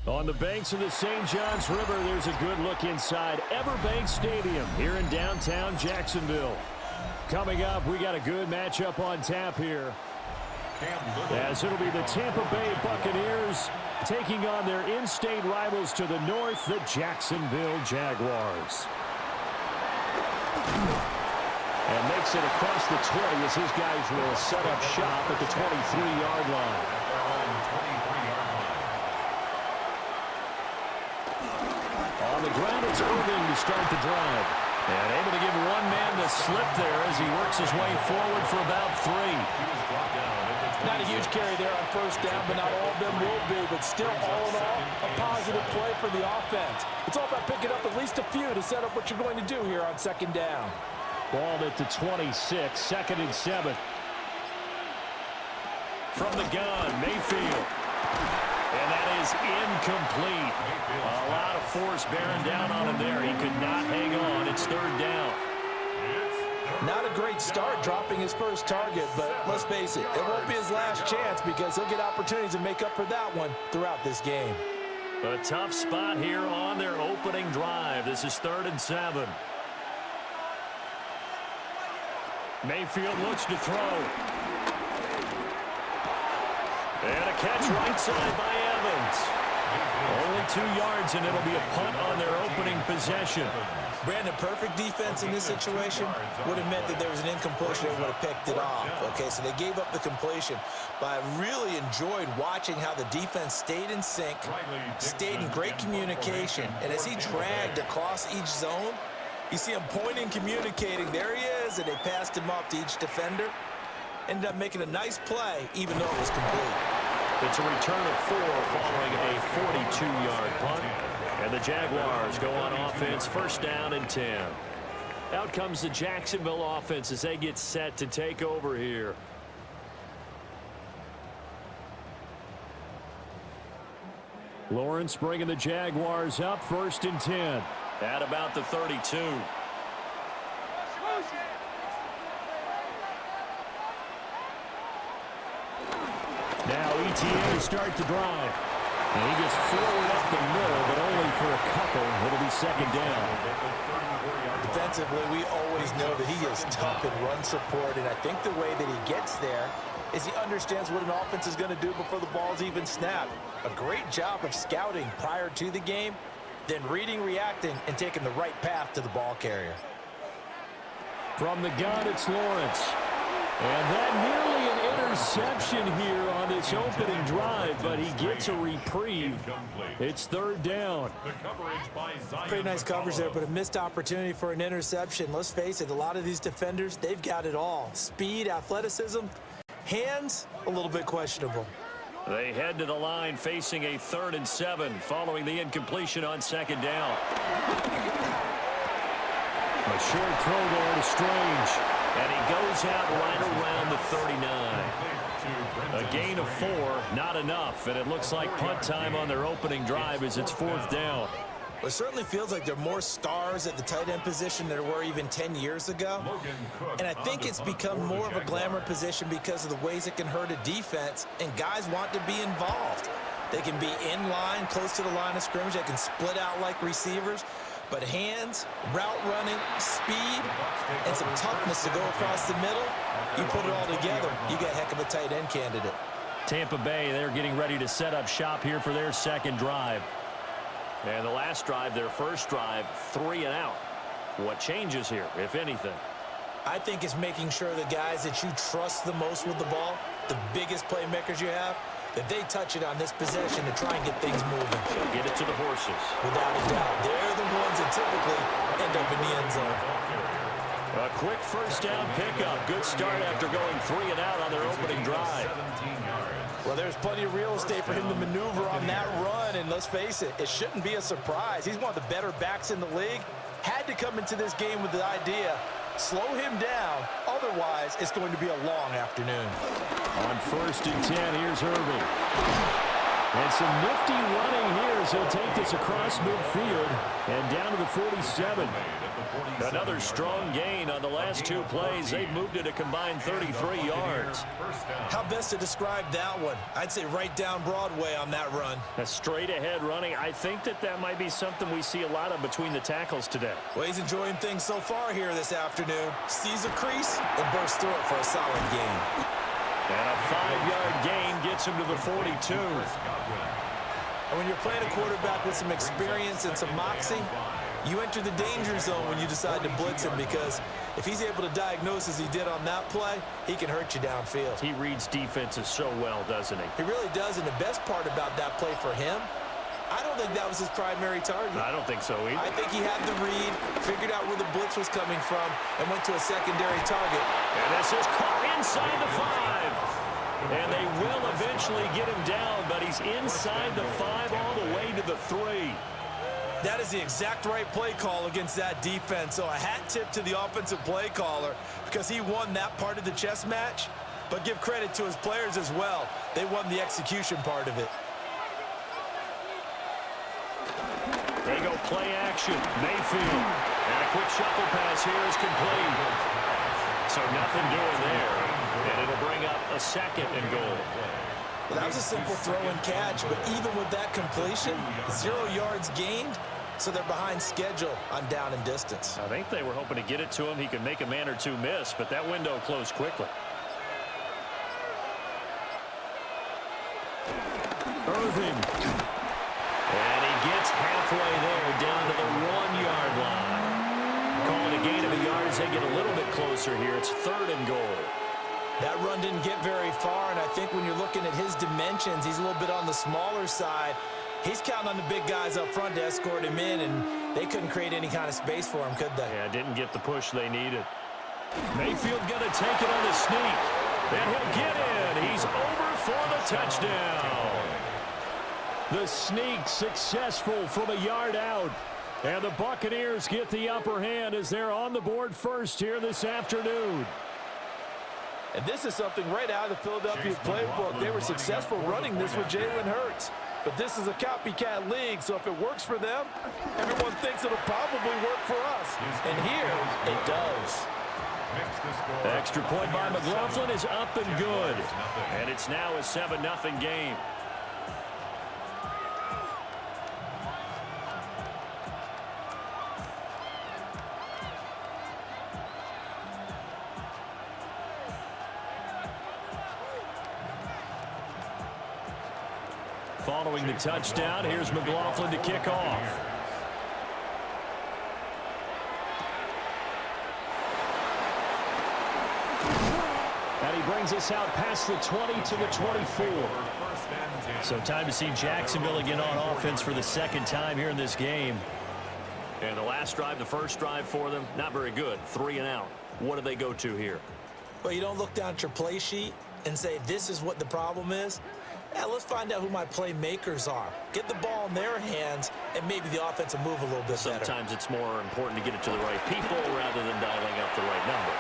On the banks of the St. Johns River, there's a good look inside Everbank Stadium here in downtown Jacksonville. Coming up, we got a good matchup on tap here, as it'll be the Tampa Bay Buccaneers taking on their in-state rivals to the north, the Jacksonville Jaguars. And makes it across the 20 as his guys will set up shop at the 23-yard line. On the ground, it's Irving to start the drive. And able to give one man the slip there as he works his way forward for about 3. Not a huge carry there on first down, but not all of them will be. But still, all in all, a positive play for the offense. It's all about picking up at least a few to set up what you're going to do here on second down. Ball at the 26, 2nd and 7. From the gun, Mayfield. And that is incomplete. A lot of force bearing down on him there. He could not hang on. It's 3rd down. Not a great start dropping his first target, but let's face it, it won't be his last chance because he'll get opportunities to make up for that one throughout this game. A tough spot here on their opening drive. This is 3rd and 7. Mayfield looks to throw. And a catch right side by Evans. Only 2 yards, and it'll be a punt on their opening possession. Brandon, perfect defense in this situation would have meant that there was an incompletion. They would have picked it off. Okay, so they gave up the completion. But I really enjoyed watching how the defense stayed in sync, stayed in great communication. And as he dragged across each zone, you see him pointing, communicating. There he is, and they passed him off to each defender. Ended up making a nice play, even though it was complete. It's a return of 4 following a 42-yard punt. And the Jaguars go on offense, 1st down and 10. Out comes the Jacksonville offense as they get set to take over here. Lawrence bringing the Jaguars up, 1st and 10. At about the 32. Now ETA to start the drive. And he gets forward up the middle, but only for a couple. It'll be 2nd down. Defensively, we always know that he is tough in run support, and I think the way that he gets there is he understands what an offense is going to do before the ball's even snapped. A great job of scouting prior to the game, then reading, reacting, and taking the right path to the ball carrier. From the gun, it's Lawrence. And that nearly an interception here on this opening drive, but he gets a reprieve. It's 3rd down. Pretty nice coverage there, but a missed opportunity for an interception. Let's face it, a lot of these defenders, they've got it all. Speed, athleticism, hands, a little bit questionable. They head to the line facing a 3rd and 7 following the incompletion on 2nd down. A short throw there to Strange. And he goes out right around the 39. A gain of 4, not enough. And it looks like punt time on their opening drive as it's 4th down. Well, it certainly feels like there are more stars at the tight end position than there were even 10 years ago. And I think it's become more of a glamour position because of the ways it can hurt a defense. And guys want to be involved. They can be in line, close to the line of scrimmage. They can split out like receivers. But hands, route running, speed, and some toughness to go across the middle, you put it all together, you got a heck of a tight end candidate. Tampa Bay, they're getting ready to set up shop here for their 2nd drive. And the last drive, their 1st drive, 3 and out. What changes here, if anything? I think it's making sure the guys that you trust the most with the ball, the biggest playmakers you have, that they touch it on this possession to try and get things moving. Get it to the horses. Without a doubt. They're the ones that typically end up in the end zone. A quick 1st down pickup. Good start after going 3 and out on their opening drive. Well, there's plenty of real estate for him to maneuver on that run, and let's face it, it shouldn't be a surprise. He's one of the better backs in the league. Had to come into this game with the idea, slow him down, otherwise it's going to be a long afternoon. On 1st and 10, here's Irving. And some nifty running here as he'll take this across midfield and down to the 47. Another strong gain on the last two plays. They've moved it a combined 33 yards. How best to describe that one? I'd say right down Broadway on that run. A straight ahead running. I think that might be something we see a lot of between the tackles today. Well, he's enjoying things so far here this afternoon. Sees a crease and bursts through it for a solid gain. And a 5-yard gain gets him to the 42. And when you're playing a quarterback with some experience and some moxie, you enter the danger zone when you decide to blitz him, because if he's able to diagnose as he did on that play, he can hurt you downfield. He reads defenses so well, doesn't he? He really does, and the best part about that play for him, I don't think that was his primary target. I don't think so either. I think he had the read, figured out where the blitz was coming from, and went to a secondary target. And this is caught inside the 5. And they will eventually get him down, but he's inside the 5 all the way to the 3. That is the exact right play call against that defense. So a hat tip to the offensive play caller, because he won that part of the chess match. But give credit to his players as well. They won the execution part of it. They go play action. Mayfield. And a quick shuffle pass here is complete. So nothing doing there. And it'll bring up a 2nd and goal. Well, that was a simple throw and catch, but even with that completion, 0 yards gained, so they're behind schedule on down and distance. I think they were hoping to get it to him. He could make a man or two miss, but that window closed quickly. Irvin. And he gets halfway there, down to the 1-yard line. Calling a gain of a yard as they get a little bit closer here. It's 3rd and goal. That run didn't get very far, and I think when you're looking at his dimensions, he's a little bit on the smaller side. He's counting on the big guys up front to escort him in, and they couldn't create any kind of space for him, could they? Yeah, didn't get the push they needed. Mayfield going to take it on the sneak. And he'll get in. He's over for the touchdown. The sneak successful from a yard out. And the Buccaneers get the upper hand as they're on the board first here this afternoon. And this is something right out of the Philadelphia playbook. They were successful running this with Jalen Hurts. But this is a copycat league, so if it works for them, everyone thinks it'll probably work for us. And here, it does. Extra point by McLaughlin is up and good. And it's now a 7-0 game. Following the touchdown, here's McLaughlin to kick off. And he brings us out past the 20 to the 24. So time to see Jacksonville again on offense for the 2nd time here in this game. And the last drive, the first drive for them, not very good. 3 and out. What do they go to here? Well, you don't look down at your play sheet and say, this is what the problem is. Yeah, let's find out who my playmakers are. Get the ball in their hands, and maybe the offense will move a little bit better. Sometimes it's more important to get it to the right people rather than dialing up the right number.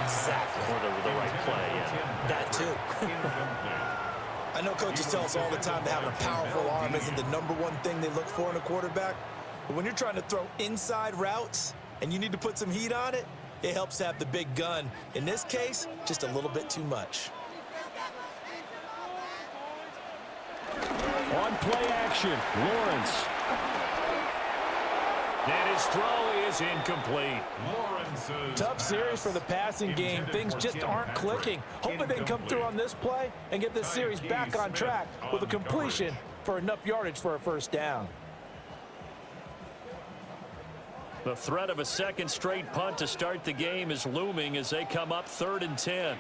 Exactly. Or the right play, yeah. That too. I know coaches tell us all the time that having a powerful arm isn't the #1 thing they look for in a quarterback. But when you're trying to throw inside routes and you need to put some heat on it, it helps to have the big gun. In this case, just a little bit too much. On play action, Lawrence. And his throw is incomplete. Tough series for the passing game. Things just aren't clicking. Hopefully they can come through on this play and get this series back on track with a completion for enough yardage for a first down. The threat of a 2nd straight punt to start the game is looming as they come up 3rd and 10.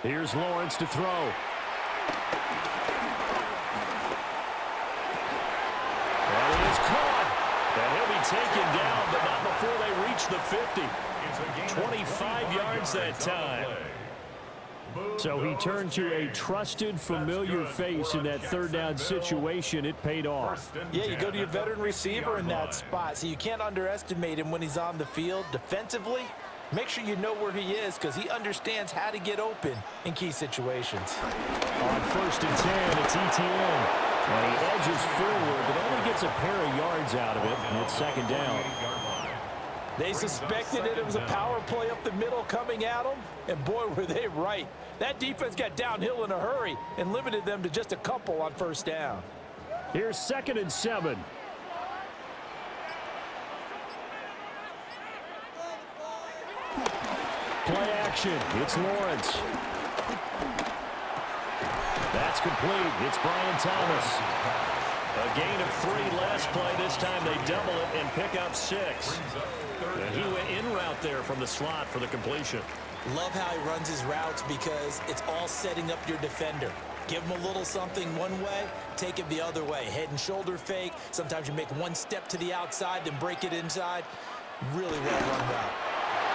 Here's Lawrence to throw. And it is caught. And he'll be taken down, but not before they reach the 50. 25 yards that time. So he turned to a trusted, familiar face in that 3rd down situation. It paid off. Yeah, you go to your veteran receiver in that spot, so you can't underestimate him when he's on the field. Defensively, Make sure you know where he is because he understands how to get open in key situations. On 1st and 10, it's ETN. And he edges forward, but only gets a pair of yards out of it, and it's 2nd down. They suspected it was a power play up the middle coming at them, and boy, were they right. That defense got downhill in a hurry and limited them to just a couple on 1st down. Here's 2nd and 7. Play action. It's Lawrence. That's complete. It's Brian Thomas. A gain of 3 last play. This time they double it and pick up 6. And he went in route there from the slot for the completion. Love how he runs his routes because it's all setting up your defender. Give him a little something one way, take it the other way. Head and shoulder fake. Sometimes you make one step to the outside, then break it inside. Really well run route.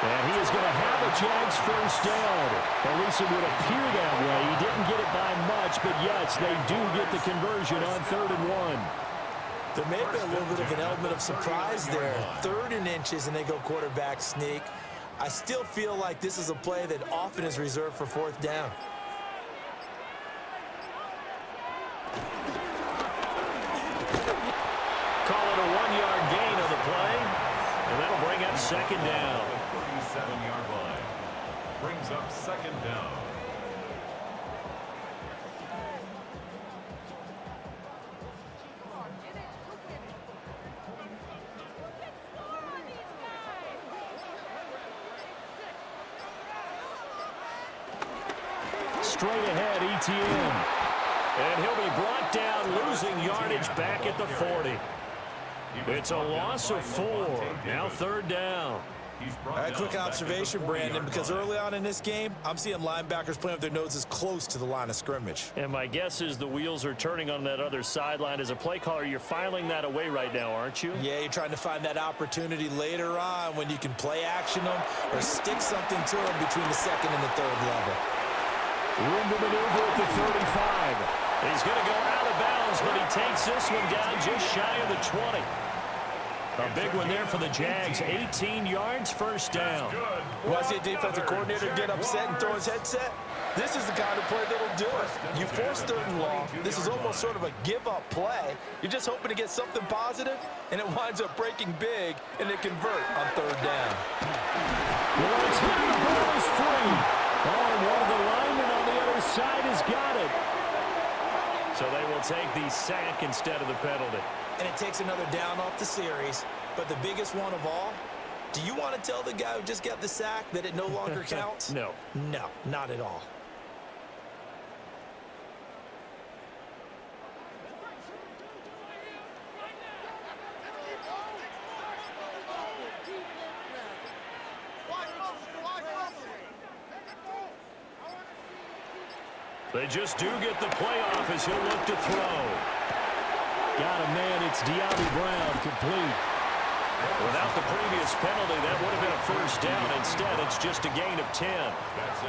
And he is going to have a Jags 1st down. At least it would appear that way. He didn't get it by much, but yes, they do get the conversion on 3rd and 1. There may have been a little bit of an element of surprise there. 3rd and inches, and they go quarterback sneak. I still feel like this is a play that often is reserved for 4th down. Call it a 1-yard gain on the play, and that'll bring up 2nd down. 37-yard line brings up 2nd down. Straight ahead, ETN. And he'll be brought down, losing yardage back at the 40. It's a loss of 4. Now 3rd down. All right, quick observation, Brandon, because early on in this game, I'm seeing linebackers playing with their noses close to the line of scrimmage. And my guess is the wheels are turning on that other sideline. As a play caller, you're filing that away right now, aren't you? Yeah, you're trying to find that opportunity later on when you can play action them or stick something to them between the 2nd and the 3rd level. Room to maneuver at the 35. He's going to go out of bounds, but he takes this one down just shy of the 20. A big one there for the Jags. 18 yards, 1st down. Want to see a defensive coordinator get upset and throw his headset? This is the kind of play that'll do it. You force 3rd and long. This is almost sort of a give-up play. You're just hoping to get something positive, and it winds up breaking big, and they convert on 3rd down. Lawrence hitting the ball is free. Oh, and one of the linemen on the other side has got it. So they will take the sack instead of the penalty. And it takes another down off the series. But the biggest one of all, do you want to tell the guy who just got the sack that it no longer counts? No. No, not at all. They just do get the playoff as he'll look to throw. Got a man, it's De'Ami Brown, complete. Without the previous penalty, that would have been a 1st down. Instead, it's just a gain of 10.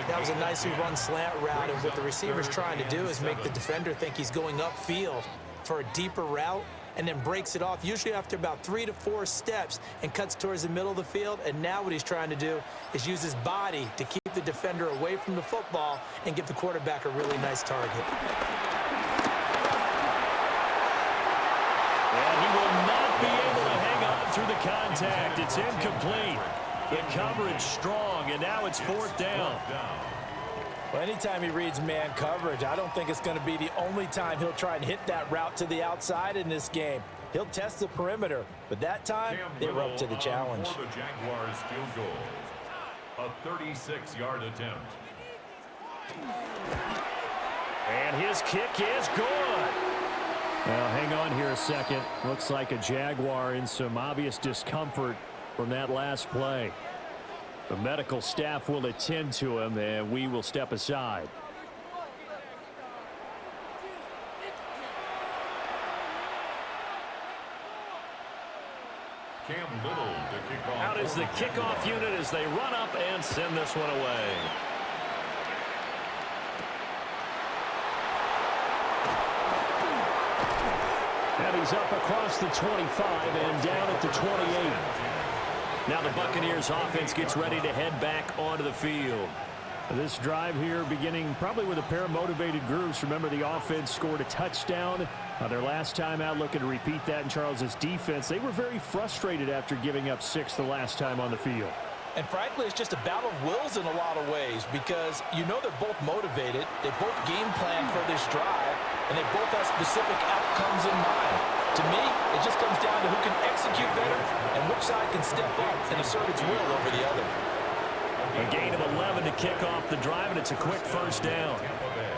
That was a nicely run slant route, and what the receiver's trying to do is make the defender think he's going upfield for a deeper route, and then breaks it off, usually after about 3 to 4 steps, and cuts towards the middle of the field. And now what he's trying to do is use his body to keep the defender away from the football and give the quarterback a really nice target. And he will not be able to hang on through the contact. It's incomplete. The coverage strong, and now it's 4th down. Well, anytime he reads man coverage, I don't think it's going to be the only time he'll try and hit that route to the outside in this game. He'll test the perimeter, but that time, they were up to the challenge. For the Jaguars field goal, a 36-yard attempt. And his kick is good. Well, hang on here a second. Looks like a Jaguar in some obvious discomfort from that last play. The medical staff will attend to him, and we will step aside. Cam Little to kick off. Out is the kickoff unit as they run up and send this one away. And he's up across the 25 and down at the 28. Now the Buccaneers offense gets ready to head back onto the field. This drive here beginning probably with a pair of motivated groups. Remember, the offense scored a touchdown their last time out, looking to repeat that in Charles's defense. They were very frustrated after giving up 6 the last time on the field. And frankly, it's just a battle of wills in a lot of ways because you know they're both motivated. They both game plan for this drive, and they both have specific outcomes in mind. To me, it just comes down to who can execute better and which side can step up and assert its will over the other. A gain of 11 to kick off the drive, and it's a quick first down.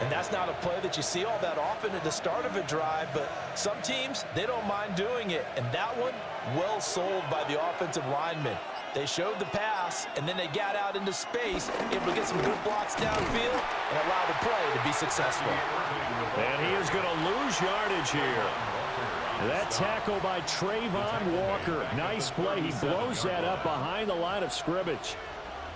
And that's not a play that you see all that often at the start of a drive, but some teams, they don't mind doing it. And that one, well sold by the offensive lineman. They showed the pass, and then they got out into space, able to get some good blocks downfield and allow the play to be successful. And he is going to lose yardage here. That tackle by Trayvon Walker. Nice play. He blows that up behind the line of scrimmage.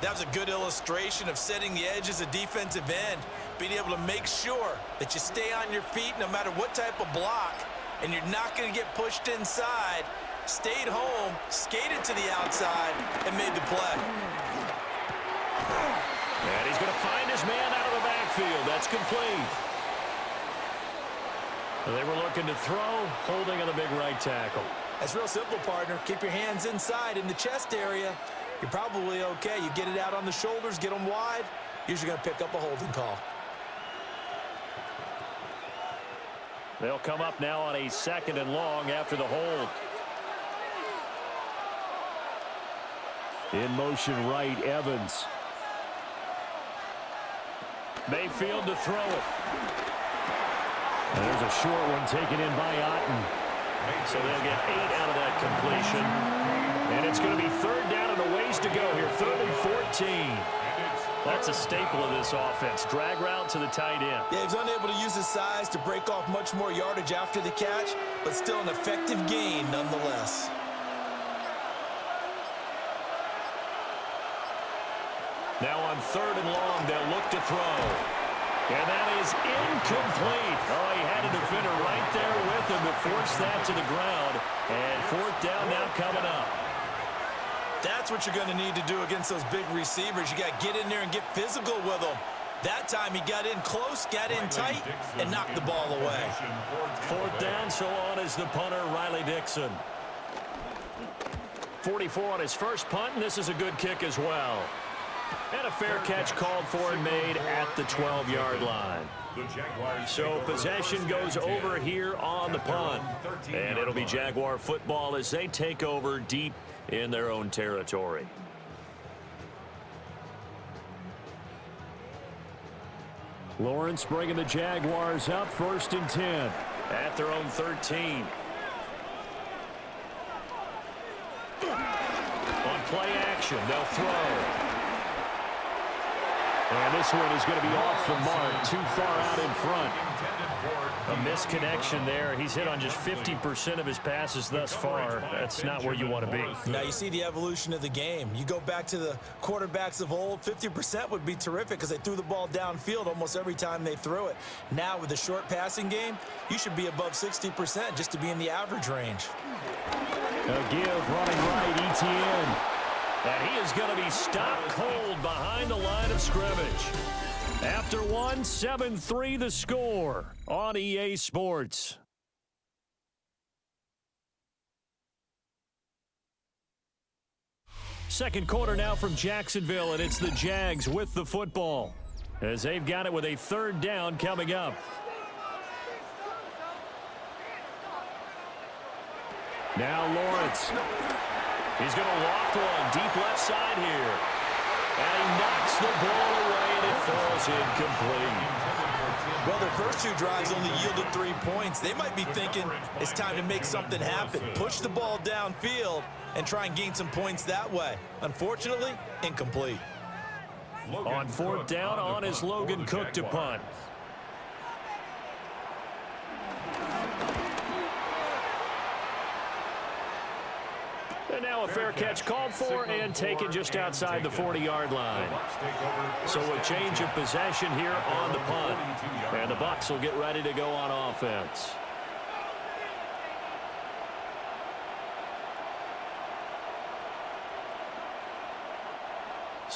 That was a good illustration of setting the edge as a defensive end, being able to make sure that you stay on your feet no matter what type of block, and you're not going to get pushed inside. Stayed home, skated to the outside, and made the play. And he's going to find his man out of the backfield. That's complete. They were looking to throw, holding on the big right tackle. That's real simple, partner. Keep your hands inside in the chest area. You're probably okay. You get it out on the shoulders, get them wide. Usually going to pick up a holding call. They'll come up now on a 2nd and long after the hold. In motion right, Evans. Mayfield to throw it. And there's a short one taken in by Otten. So they'll get 8 out of that completion. And it's going to be 3rd down and a ways to go here. 3rd and 14. That's a staple of this offense. Drag route to the tight end. Yeah, he was unable to use his size to break off much more yardage after the catch, but still an effective gain nonetheless. Now on 3rd and long, they'll look to throw. And that is incomplete. Oh, he had a defender right there with him to force that to the ground. And 4th down now coming up. That's what you're going to need to do against those big receivers. You got to get in there and get physical with them. That time he got in close, got in tight, and knocked the ball away. 4th down, so on is the punter, Riley Dixon. 44 on his first punt, and this is a good kick as well. And a fair catch called for and made at the 12-yard line. So possession goes over here on the punt. And it'll be Jaguar football as they take over deep in their own territory. Lawrence bringing the Jaguars up, 1st and 10. At their own 13. On play action, they'll throw. And this one is going to be off the mark, too far out in front. A misconnection there. He's hit on just 50% of his passes thus far. That's not where you want to be. Now you see the evolution of the game. You go back to the quarterbacks of old, 50% would be terrific because they threw the ball downfield almost every time they threw it. Now with the short passing game, you should be above 60% just to be in the average range. A give running right, ETN. And he is going to be stopped cold behind the line of scrimmage. After one, 7-3 the score on EA Sports. Second quarter now from Jacksonville, and it's the Jags with the football as they've got it with a 3rd down coming up. Now Lawrence. He's going to loft one deep left side here. And he knocks the ball away and it falls incomplete. Well, their first 2 drives only yielded 3 points. They might be thinking it's time to make something happen. Push the ball downfield and try and gain some points that way. Unfortunately, incomplete. On 4th down, on is Logan Cook to punt. And now a fair catch called for and taken just outside the 40-yard line. So a change of possession here on the punt. And the Bucs will get ready to go on offense.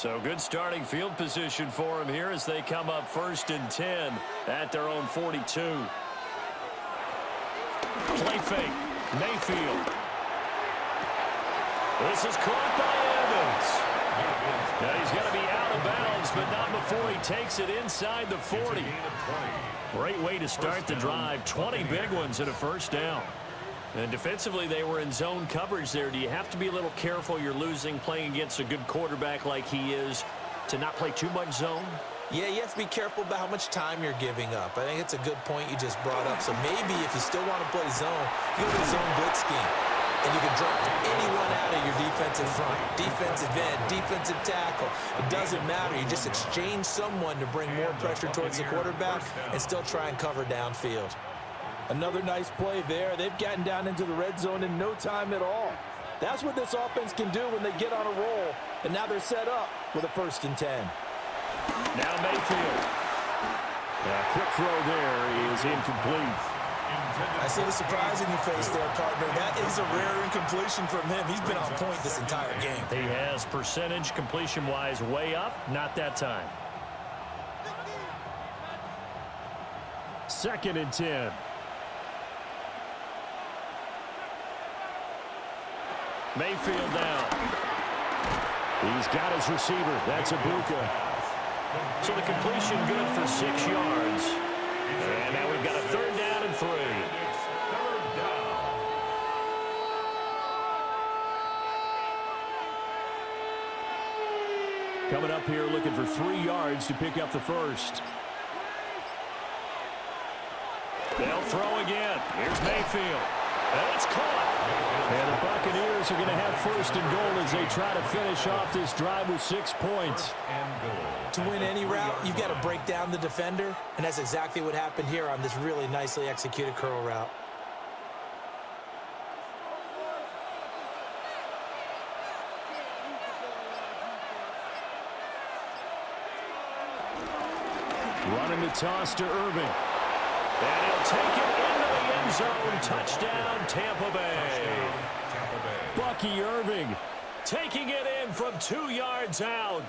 So good starting field position for him here as they come up 1st and 10 at their own 42. Play fake. Mayfield. This is caught by Evans. Now he's going to be out of bounds, but not before he takes it inside the 40. Great way to start the drive. 20 big ones and a first down. And defensively, they were in zone coverage there. Do you have to be a little careful? You're losing, playing against a good quarterback like he is, to not play too much zone? Yeah, you have to be careful about how much time you're giving up. I think it's a good point you just brought up. So maybe if you still want to play zone, you go to the zone blitz scheme. And you can drop anyone out of your defensive front, defensive end, defensive tackle. It doesn't matter. You just exchange someone to bring more pressure towards the quarterback and still try and cover downfield. Another nice play there. They've gotten down into the red zone in no time at all. That's what this offense can do when they get on a roll. And now they're set up with a 1st and 10. Now Mayfield. A quick throw there is incomplete. I see the surprise in your face there, partner. That is a rare incompletion from him. He's been on point this entire game. He has percentage completion-wise way up. Not that time. 2nd and 10. Mayfield down. He's got his receiver. That's Ibuka. So the completion good for 6 yards. And now we've got a 3rd down and 3. Coming up here looking for 3 yards to pick up the first. They'll throw again. Here's Mayfield. And it's caught. And the Buccaneers are going to have 1st and goal as they try to finish off this drive with 6 points. To win any route, you've got to break down the defender, and that's exactly what happened here on this really nicely executed curl route. Running the toss to Irving. And he'll take it into the end zone. Touchdown, Tampa Bay. Bucky Irving taking it in from 2 yards out.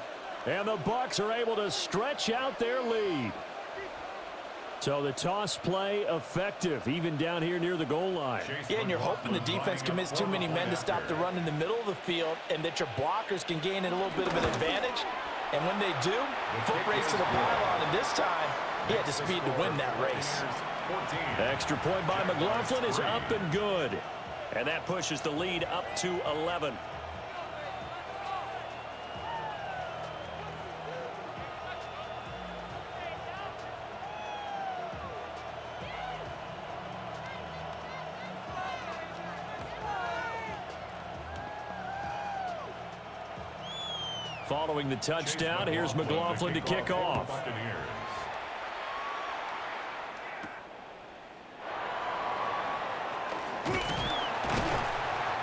And the Bucs are able to stretch out their lead. So the toss play effective, even down here near the goal line. Yeah, and you're hoping the defense commits too many men to stop the run in the middle of the field and that your blockers can gain a little bit of an advantage. And when they do, foot race to the pylon, and this time, he had the speed to win that race. Extra point by McLaughlin is up and good. And that pushes the lead up to 11. Following the touchdown, here's McLaughlin to kick off.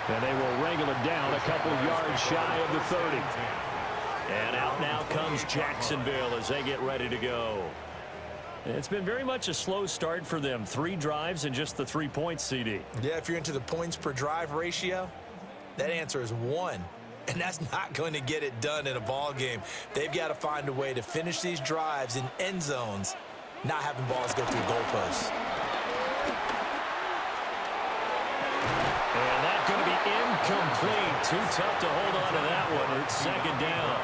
And they will wrangle it down a couple yards shy of the 30. And out now comes Jacksonville as they get ready to go. It's been very much a slow start for them. 3 drives and just the 3 points, CD. Yeah, if you're into the points per drive ratio, that answer is 1. And that's not going to get it done in a ball game. They've got to find a way to finish these drives in end zones, not having balls go through goalposts. And that's going to be incomplete. Too tough to hold on to that one. It's 2nd down.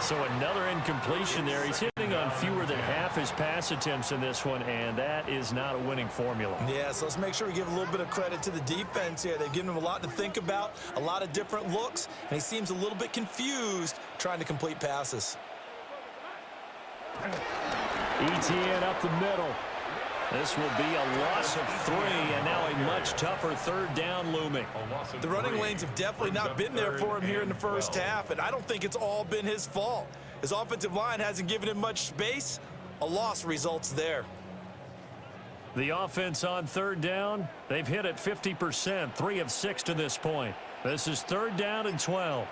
So another incompletion there. He's hitting on fewer than half his pass attempts in this one, and that is not a winning formula. Yeah, so let's make sure we give a little bit of credit to the defense here. They've given him a lot to think about, a lot of different looks, and he seems a little bit confused trying to complete passes. ETN up the middle. This will be a loss of 3, and now a much tougher 3rd down looming. The running lanes have definitely not been there for him here in the first half, and I don't think it's all been his fault. His offensive line hasn't given him much space. A loss results there. The offense on 3rd down, they've hit it 50%, 3 of 6 to this point. This is 3rd down and 12.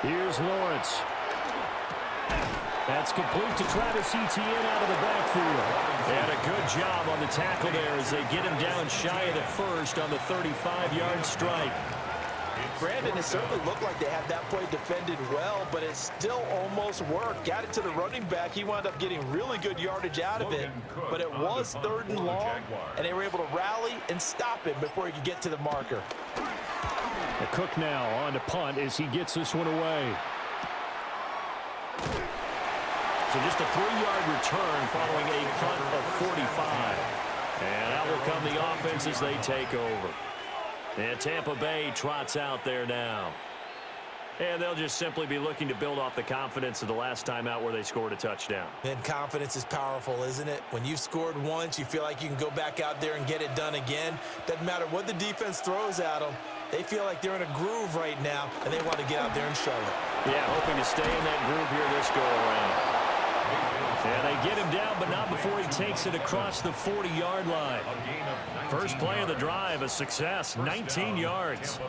Here's Lawrence. That's complete to Travis Etienne out of the backfield. And a good job on the tackle there as they get him down shy of the first on the 35-yard strike. Brandon, it certainly looked like they had that play defended well, but it still almost worked. Got it to the running back. He wound up getting really good yardage out of it, but it was 3rd and long, and they were able to rally and stop him before he could get to the marker. The Cook now on to punt as he gets this one away. So just a 3-yard return following a punt of 45. And out will come the offense as they take over. And Tampa Bay trots out there now. And they'll just simply be looking to build off the confidence of the last time out where they scored a touchdown. And confidence is powerful, isn't it? When you've scored once, you feel like you can go back out there and get it done again. Doesn't matter what the defense throws at them. They feel like they're in a groove right now, and they want to get out there and show it. Yeah, hoping to stay in that groove here this go-around. And they get him down, but not before he takes it across the 40-yard line. First play of the drive, a success, 19 yards.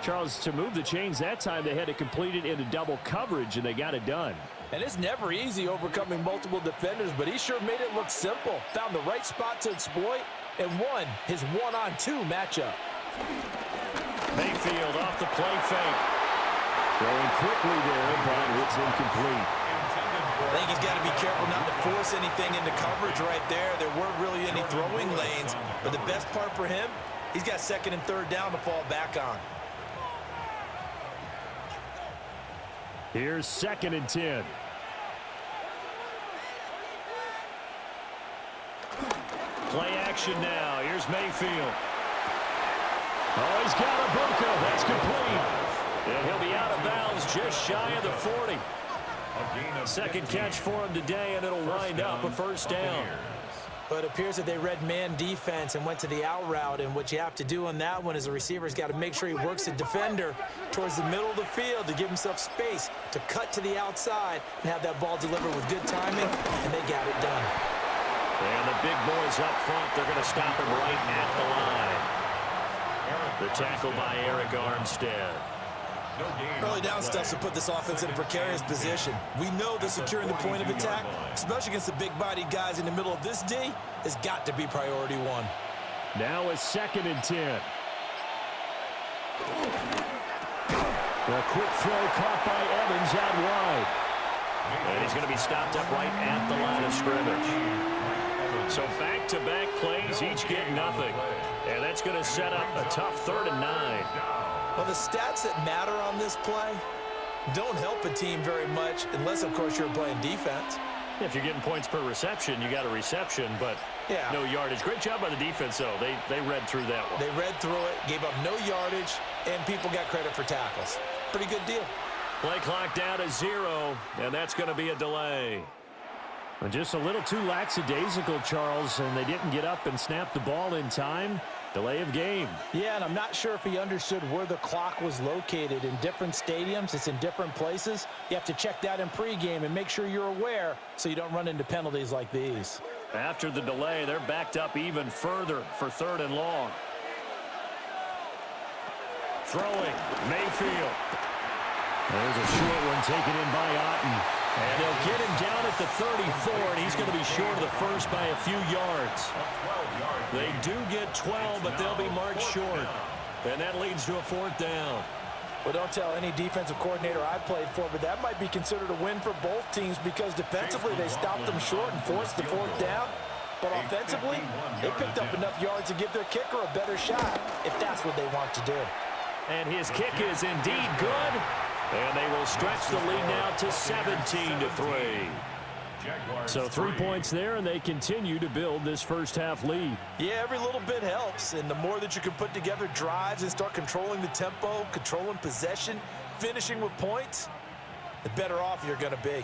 Charles, to move the chains that time, they had to complete it into double coverage, and they got it done. And it's never easy overcoming multiple defenders, but he sure made it look simple. Found the right spot to exploit and won his 1-on-2 matchup. Mayfield off the play fake. Throwing quickly there, but it's incomplete. I think he's got to be careful not to force anything into coverage right there. There weren't really any throwing lanes, but the best part for him, he's got 2nd and 3rd down to fall back on. Here's 2nd and 10. Play action now. Here's Mayfield. Oh, he's got a bunker. That's complete. And he'll be out of bounds just shy of the 40. Second catch for him today, and it'll wind up a 1st down. But it appears that they read man defense and went to the out route, and what you have to do on that one is the receiver's got to make sure he works the defender towards the middle of the field to give himself space to cut to the outside and have that ball delivered with good timing, and they got it done. And the big boys up front, they're going to stop him right at the line. The tackle by Eric Armstead. Early down stuff to put this offense in a precarious position. We know that securing the point of attack, especially against the big-bodied guys in the middle of this D, has got to be priority 1. Now it's 2nd and 10. A quick throw caught by Evans out wide. And he's going to be stopped up right at the line of scrimmage. So back-to-back plays, each get nothing. And that's going to set up a tough 3rd and 9. Well, the stats that matter on this play don't help a team very much unless, of course, you're playing defense. If you're getting points per reception, you got a reception, but no yardage. Great job by the defense, though. They read through that one. They read through it, gave up no yardage, and people got credit for tackles. Pretty good deal. Play clock down to 0, and that's going to be a delay. Just a little too lackadaisical, Charles, and they didn't get up and snap the ball in time. Delay of game. Yeah, and I'm not sure if he understood where the clock was located. In different stadiums, it's in different places. You have to check that in pregame and make sure you're aware so you don't run into penalties like these. After the delay, they're backed up even further for 3rd and long. Throwing, Mayfield. There's a short one taken in by Otten. And they'll get him down at the 34, and he's going to be short of the first by a few yards. They do get 12, but they'll be marked short. And that leads to a 4th down. Well, don't tell any defensive coordinator I played for, but that might be considered a win for both teams because defensively they stopped them short and forced the 4th down. But offensively, they picked up enough yards to give their kicker a better shot if that's what they want to do. And his kick is indeed good. And they will stretch the lead now to 17-3. So 3 points there, and they continue to build this first half lead. Yeah, every little bit helps, and the more that you can put together drives and start controlling the tempo, controlling possession, finishing with points, the better off you're going to be.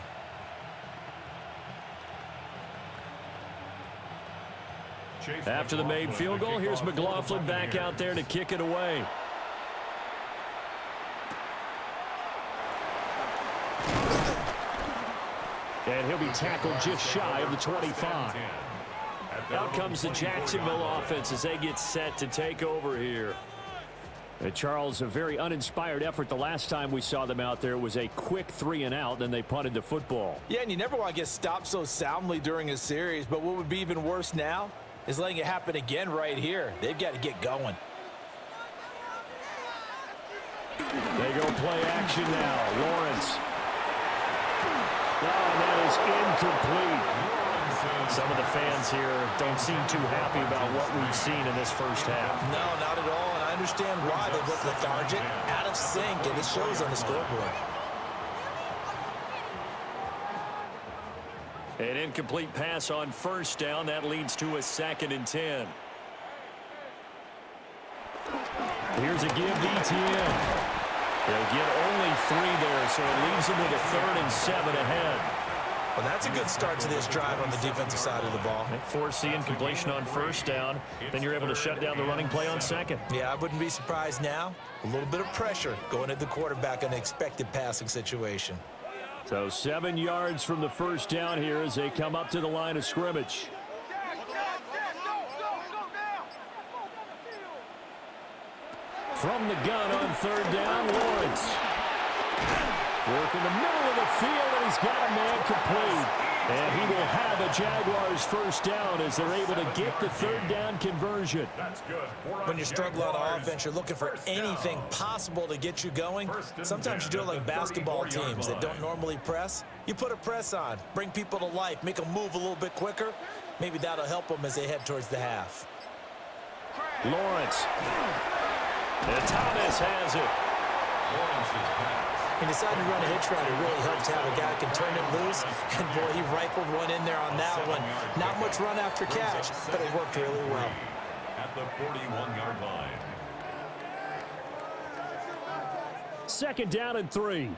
After the made field goal, here's McLaughlin back out there to kick it away. And he'll be tackled just shy of the 25. Out comes the Jacksonville offense as they get set to take over here. Charles, a very uninspired effort the last time we saw them out there. It was a quick 3 and out, then they punted the football. Yeah, and you never want to get stopped so soundly during a series, but what would be even worse now is letting it happen again right here. They've got to get going. They go play action now. Lawrence. Oh, and that is incomplete. Some of the fans here don't seem too happy about what we've seen in this first half. No, not at all, and I understand why. They look lethargic, out of sync, and it shows on the scoreboard. An incomplete pass on first down. That leads to a 2nd and 10. Here's a give to ETN. They'll get only 3 there, so it leaves them with a 3rd and 7 ahead. Well, that's a good start to this drive on the defensive side of the ball. Force the incompletion on first down. Then you're able to shut down the running play on 2nd. Yeah, I wouldn't be surprised now. A little bit of pressure going at the quarterback in an expected passing situation. So 7 yards from the first down here as they come up to the line of scrimmage. From the gun on 3rd down, Lawrence. Work in the middle of the field, and he's got a man complete. And he will have a Jaguars first down as they're able to get the 3rd down conversion. When you struggle on offense, you're looking for anything possible to get you going. Sometimes you do it like basketball teams that don't normally press. You put a press on, bring people to life, make them move a little bit quicker. Maybe that'll help them as they head towards the half. Lawrence. And Thomas has it. He decided to run a hitch route. It really helps to have a guy who can turn it loose. And, boy, he rifled one in there on that one. Not much run after catch, but it worked really well. At the 41-yard line. 2nd down and 3.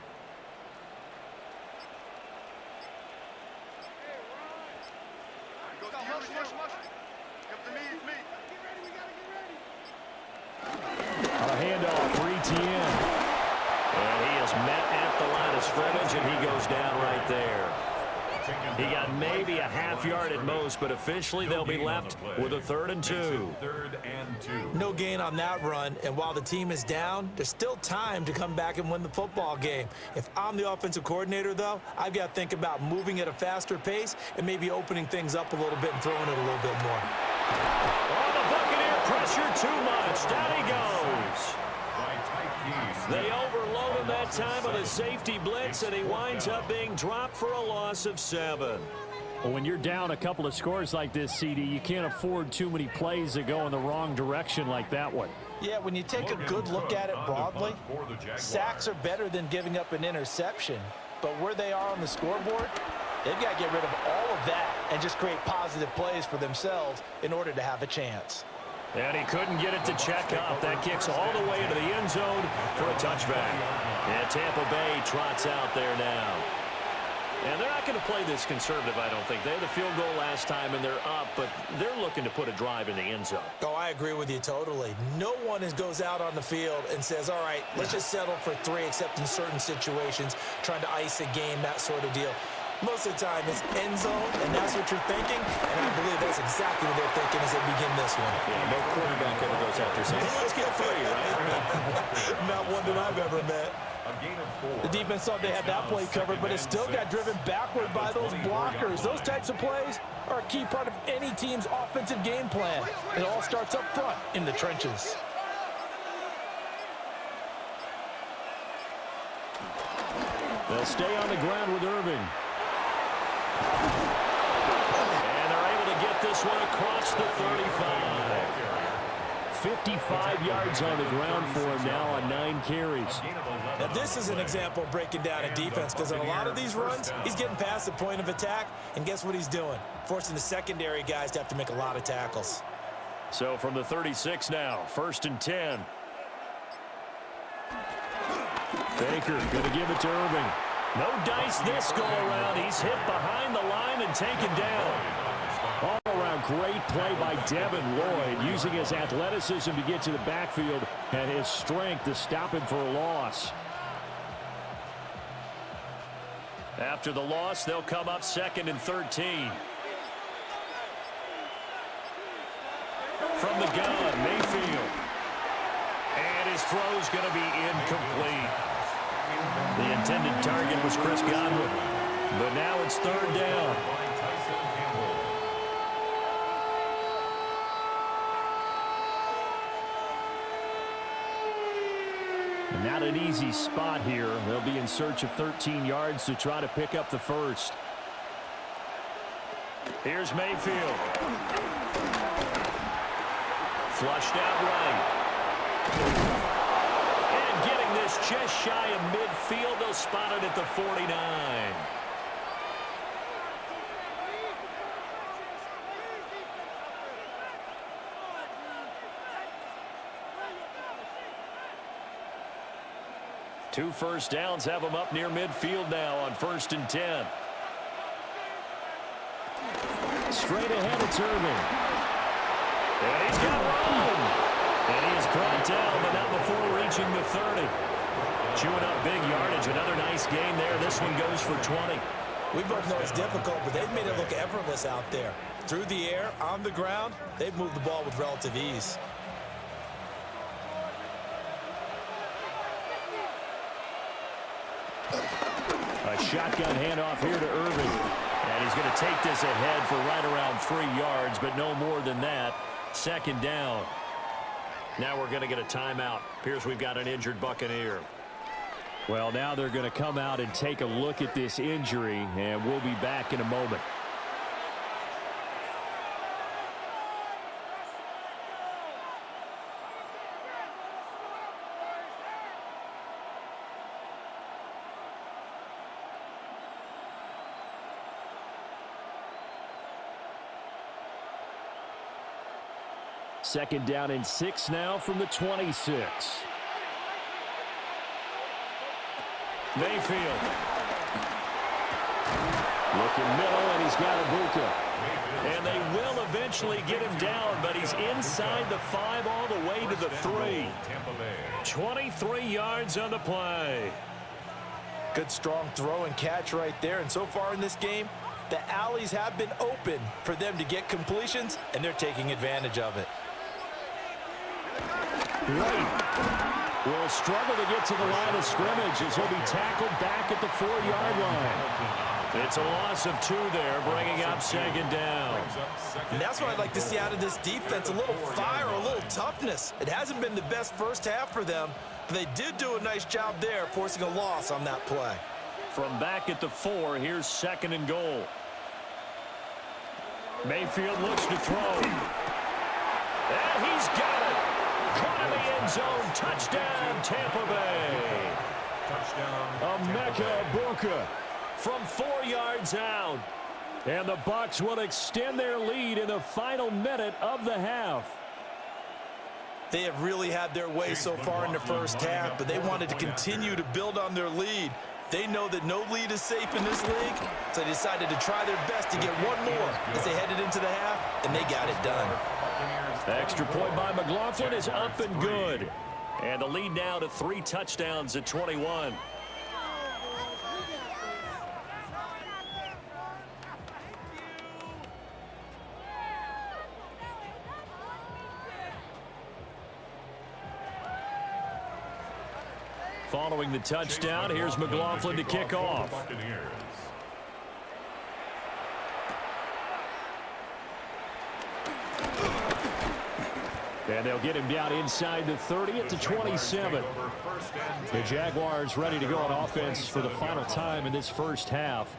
A handoff for ETN. And he is met at the line of scrimmage, and he goes down right there. He got maybe a half yard at most, but officially they'll be left with a 3rd and 2. No gain on that run, and while the team is down, there's still time to come back and win the football game. If I'm the offensive coordinator, though, I've got to think about moving at a faster pace and maybe opening things up a little bit and throwing it a little bit more. Oh, the Buccaneer pressure too much. Down he goes. They overload him that time with a safety blitz, and he winds up being dropped for a loss of 7. Well, when you're down a couple of scores like this, CD, you can't afford too many plays that go in the wrong direction like that one. Yeah, when you take a good look at it broadly, sacks are better than giving up an interception. But where they are on the scoreboard, they've got to get rid of all of that and just create positive plays for themselves in order to have a chance. And he couldn't get it to check up. That kicks all the way into the end zone for a touchback. And Tampa Bay trots out there now. And they're not going to play this conservative, I don't think. They had the field goal last time, and they're up, but they're looking to put a drive in the end zone. Oh, I agree with you totally. No one goes out on the field and says, all right, let's just settle for 3, except in certain situations, trying to ice a game, that sort of deal. Most of the time, it's end zone, and that's what you're thinking, and I believe that's exactly what they're thinking as they begin this one. Yeah, no quarterback ever goes out there saying, hey, let's get 3, right? Not one that I've ever met. The defense thought they had that play covered, but it still got driven backward by those blockers. Those types of plays are a key part of any team's offensive game plan. It all starts up front in the trenches. They'll stay on the ground with Irving. And they're able to get this one across the 35. 55 yards on the ground for him now on 9 carries. Now, this is an example of breaking down a defense, because on a lot of these runs, he's getting past the point of attack, and guess what he's doing? Forcing the secondary guys to have to make a lot of tackles. So from the 36 now, 1st and 10. Baker going to give it to Irving. No dice this go around. He's hit behind the line and taken down. All around great play by Devin Lloyd, using his athleticism to get to the backfield and his strength to stop him for a loss. After the loss, they'll come up 2nd and 13. From the gun, Mayfield. And his throw's going to be incomplete. The intended target was Chris Godwin, but now it's 3rd down. And not an easy spot here. They'll be in search of 13 yards to try to pick up the first. Here's Mayfield. Flushed out right. And getting this just shy of midfield. They'll spot it at the 49. Two first downs have them up near midfield now on 1st and 10. Straight ahead, it's Irving. And he's got room. And he is brought down, but not before reaching the 30. Chewing up big yardage. Another nice gain there. This one goes for 20. We both know it's difficult, but they've made it look effortless out there. Through the air, on the ground, they've moved the ball with relative ease. A shotgun handoff here to Irving. And he's going to take this ahead for right around 3 yards, but no more than that. 2nd down. Now we're going to get a timeout. Appears we've got an injured Buccaneer. Well, now they're going to come out and take a look at this injury, and we'll be back in a moment. Second down and 6 now from the 26. Mayfield. Looking middle, and he's got Ibuka. And they will eventually get him down, but he's inside the 5 all the way to the 3. 23 yards on the play. Good strong throw and catch right there. And so far in this game, the alleys have been open for them to get completions, and they're taking advantage of it. Wright will struggle to get to the line of scrimmage as he'll be tackled back at the 4-yard line. It's a loss of 2 there, bringing up 2nd down. And that's what I'd like to see out of this defense, a little fire, a little toughness. It hasn't been the best first half for them, but they did do a nice job there, forcing a loss on that play. From back at the 4, here's 2nd and goal. Mayfield looks to throw. And he's got it. Caught in the end zone. Touchdown, Tampa Bay. Touchdown. Emeka Ibuka from 4 yards out. And the Bucs will extend their lead in the final minute of the half. They have really had their way so far in the first half, but they wanted to continue to build on their lead. They know that no lead is safe in this league, so they decided to try their best to get one more as they headed into the half, and they got it done. Extra point by McLaughlin is up and good. And the lead now to 3 touchdowns at 21. Following the touchdown, here's McLaughlin to kick off. And they'll get him down inside the 30 at the 27. The Jaguars ready to go on offense for the final time in this first half.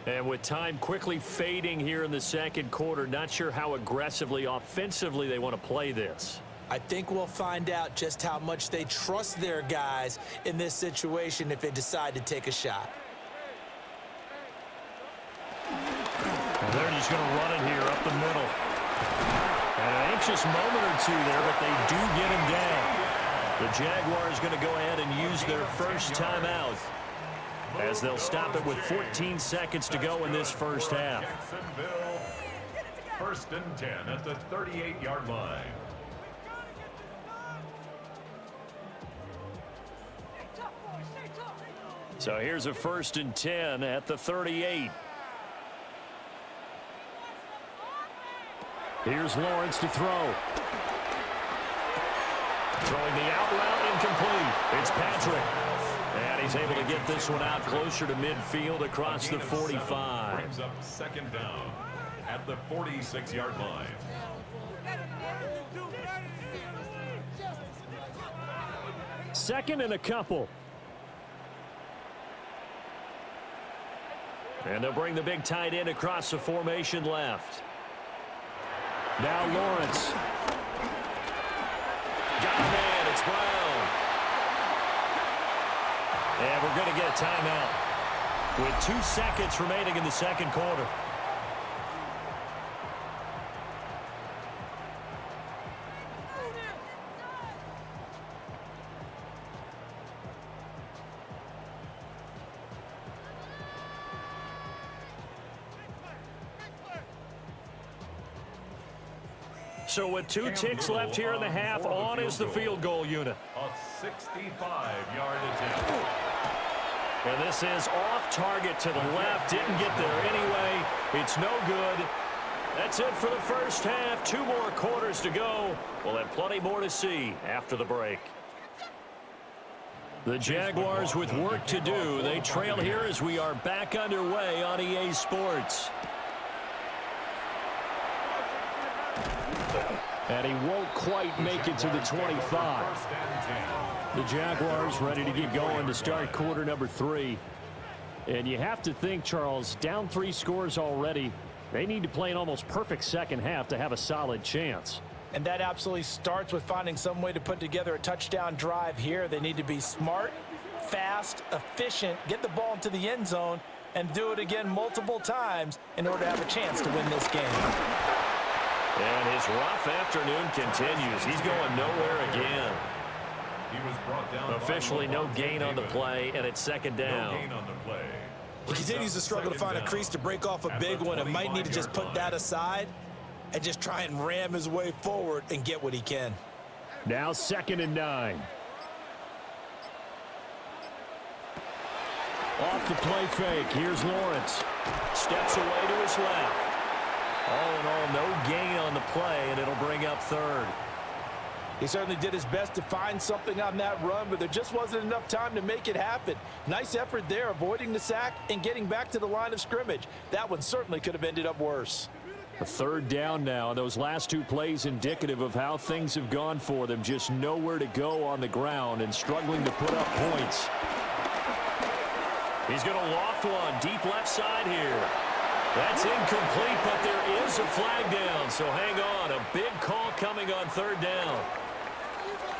And with time quickly fading here in the second quarter, not sure how aggressively, offensively they want to play this. I think we'll find out just how much they trust their guys in this situation if they decide to take a shot. And they're just going to run it here up the middle. An anxious moment or two there, but they do get him down. The Jaguars going to go ahead and use their first timeout as they'll stop it with 14 seconds to go in this first half. Jacksonville, 1st and 10 at the 38-yard line. So here's a 1st and 10 at the 38. Here's Lawrence to throw. Throwing the out route incomplete. It's Patrick. And he's able to get this one out closer to midfield across the 45. Brings up 2nd down at the 46-yard line. 2nd and a couple. And they'll bring the big tight end across the formation left. Now Lawrence. Got a man. It's Brown. And we're going to get a timeout with 2 seconds remaining in the second quarter. So with 2 ticks left here in the half, on is the field goal unit. A 65-yard attempt. And this is off target to the left. Didn't get there anyway. It's no good. That's it for the first half. 2 more quarters to go. We'll have plenty more to see after the break. The Jaguars with work to do. They trail here as we are back underway on EA Sports. And he won't quite make it to the 25. The Jaguars ready to get going to start quarter number 3. And you have to think, Charles, down 3 scores already. They need to play an almost perfect second half to have a solid chance. And that absolutely starts with finding some way to put together a touchdown drive here. They need to be smart, fast, efficient, get the ball into the end zone, and do it again multiple times in order to have a chance to win this game. And his rough afternoon continues. He's going nowhere again. He was brought down. Officially no gain on the play, and it's second down. No gain on the play. He continues to struggle to find a crease to break off a big one and might need to just put that aside and just try and ram his way forward and get what he can. Now 2nd and 9. Off the play fake. Here's Lawrence. Steps away to his left. All in all, no gain on the play, and it'll bring up 3rd. He certainly did his best to find something on that run, but there just wasn't enough time to make it happen. Nice effort there, avoiding the sack and getting back to the line of scrimmage. That one certainly could have ended up worse. A 3rd down now. Those last 2 plays indicative of how things have gone for them. Just nowhere to go on the ground and struggling to put up points. He's going to loft one deep left side here. That's incomplete, but there is a flag down, so hang on. A big call coming on 3rd down.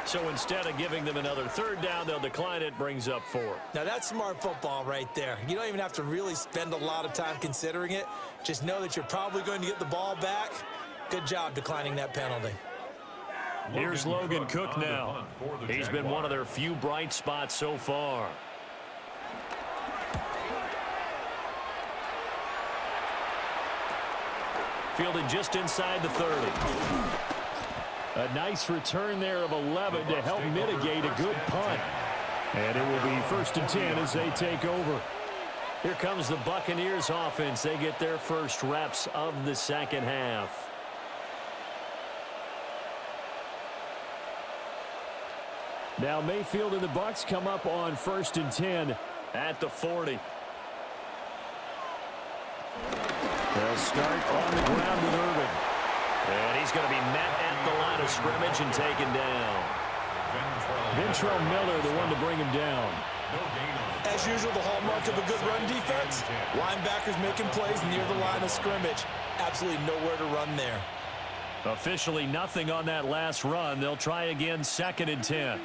So instead of giving them another 3rd down, they'll decline it, brings up 4. Now that's smart football right there. You don't even have to really spend a lot of time considering it. Just know that you're probably going to get the ball back. Good job declining that penalty. Here's Logan Cook now. He's been one of their few bright spots so far. Fielded just inside the 30. A nice return there of 11 to help mitigate a good punt. And it will be 1st and 10 as they take over. Here comes the Buccaneers offense. They get their first reps of the second half. Now Mayfield and the Bucs come up on 1st and 10 at the 40. They'll start on the ground with Irvin. And he's going to be met at the line of scrimmage and taken down. Ventrell Miller, the one to bring him down. As usual, the hallmark of a good run defense, linebackers making plays near the line of scrimmage. Absolutely nowhere to run there. Officially nothing on that last run. They'll try again, 2nd and 10.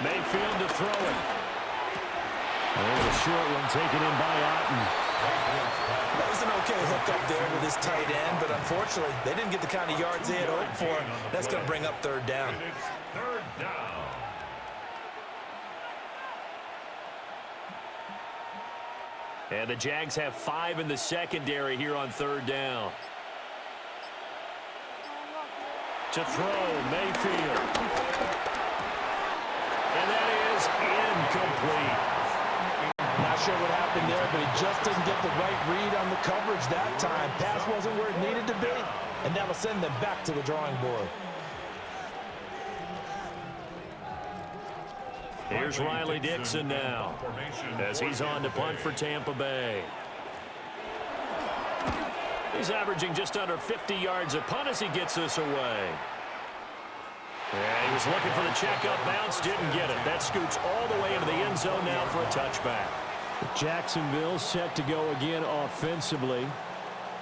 Mayfield to throw it. There's a short one taken in by Otten. That was an okay hook up there with his tight end, but unfortunately, they didn't get the kind of yards they had hoped for. That's going to bring up 3rd down. It's 3rd down. And the Jags have 5 in the secondary here on 3rd down. To throw, Mayfield. And that is incomplete. Not sure what happened there, but he just didn't get the right read on the coverage that time. Pass wasn't where it needed to be, and that'll send them back to the drawing board. Here's Riley Dixon now as he's on to punt for Tampa Bay. He's averaging just under 50 yards a punt as he gets this away. Yeah, he was looking for the check-up bounce, didn't get it. That scoots all the way into the end zone now for a touchback. Jacksonville set to go again offensively.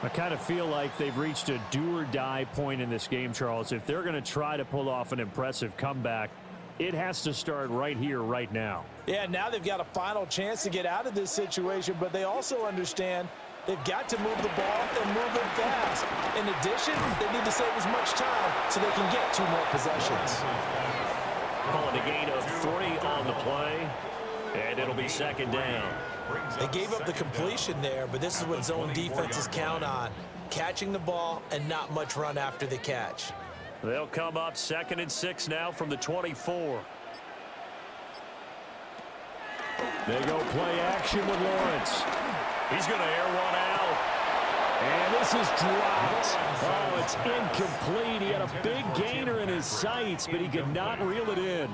I kind of feel like they've reached a do-or-die point in this game, Charles. If they're going to try to pull off an impressive comeback, it has to start right here, right now. Yeah, now they've got a final chance to get out of this situation, but they also understand they've got to move the ball and move it fast. In addition, they need to save as much time so they can get 2 more possessions. Calling a gain of 3 on the play, and it'll be second down. They gave up the completion there, but this is what zone defenses count on. Catching the ball and not much run after the catch. They'll come up 2nd and 6 now from the 24. They go play action with Lawrence. He's going to air one out. And this is dropped. Oh, it's incomplete. He had a big gainer in his sights, but he could not reel it in.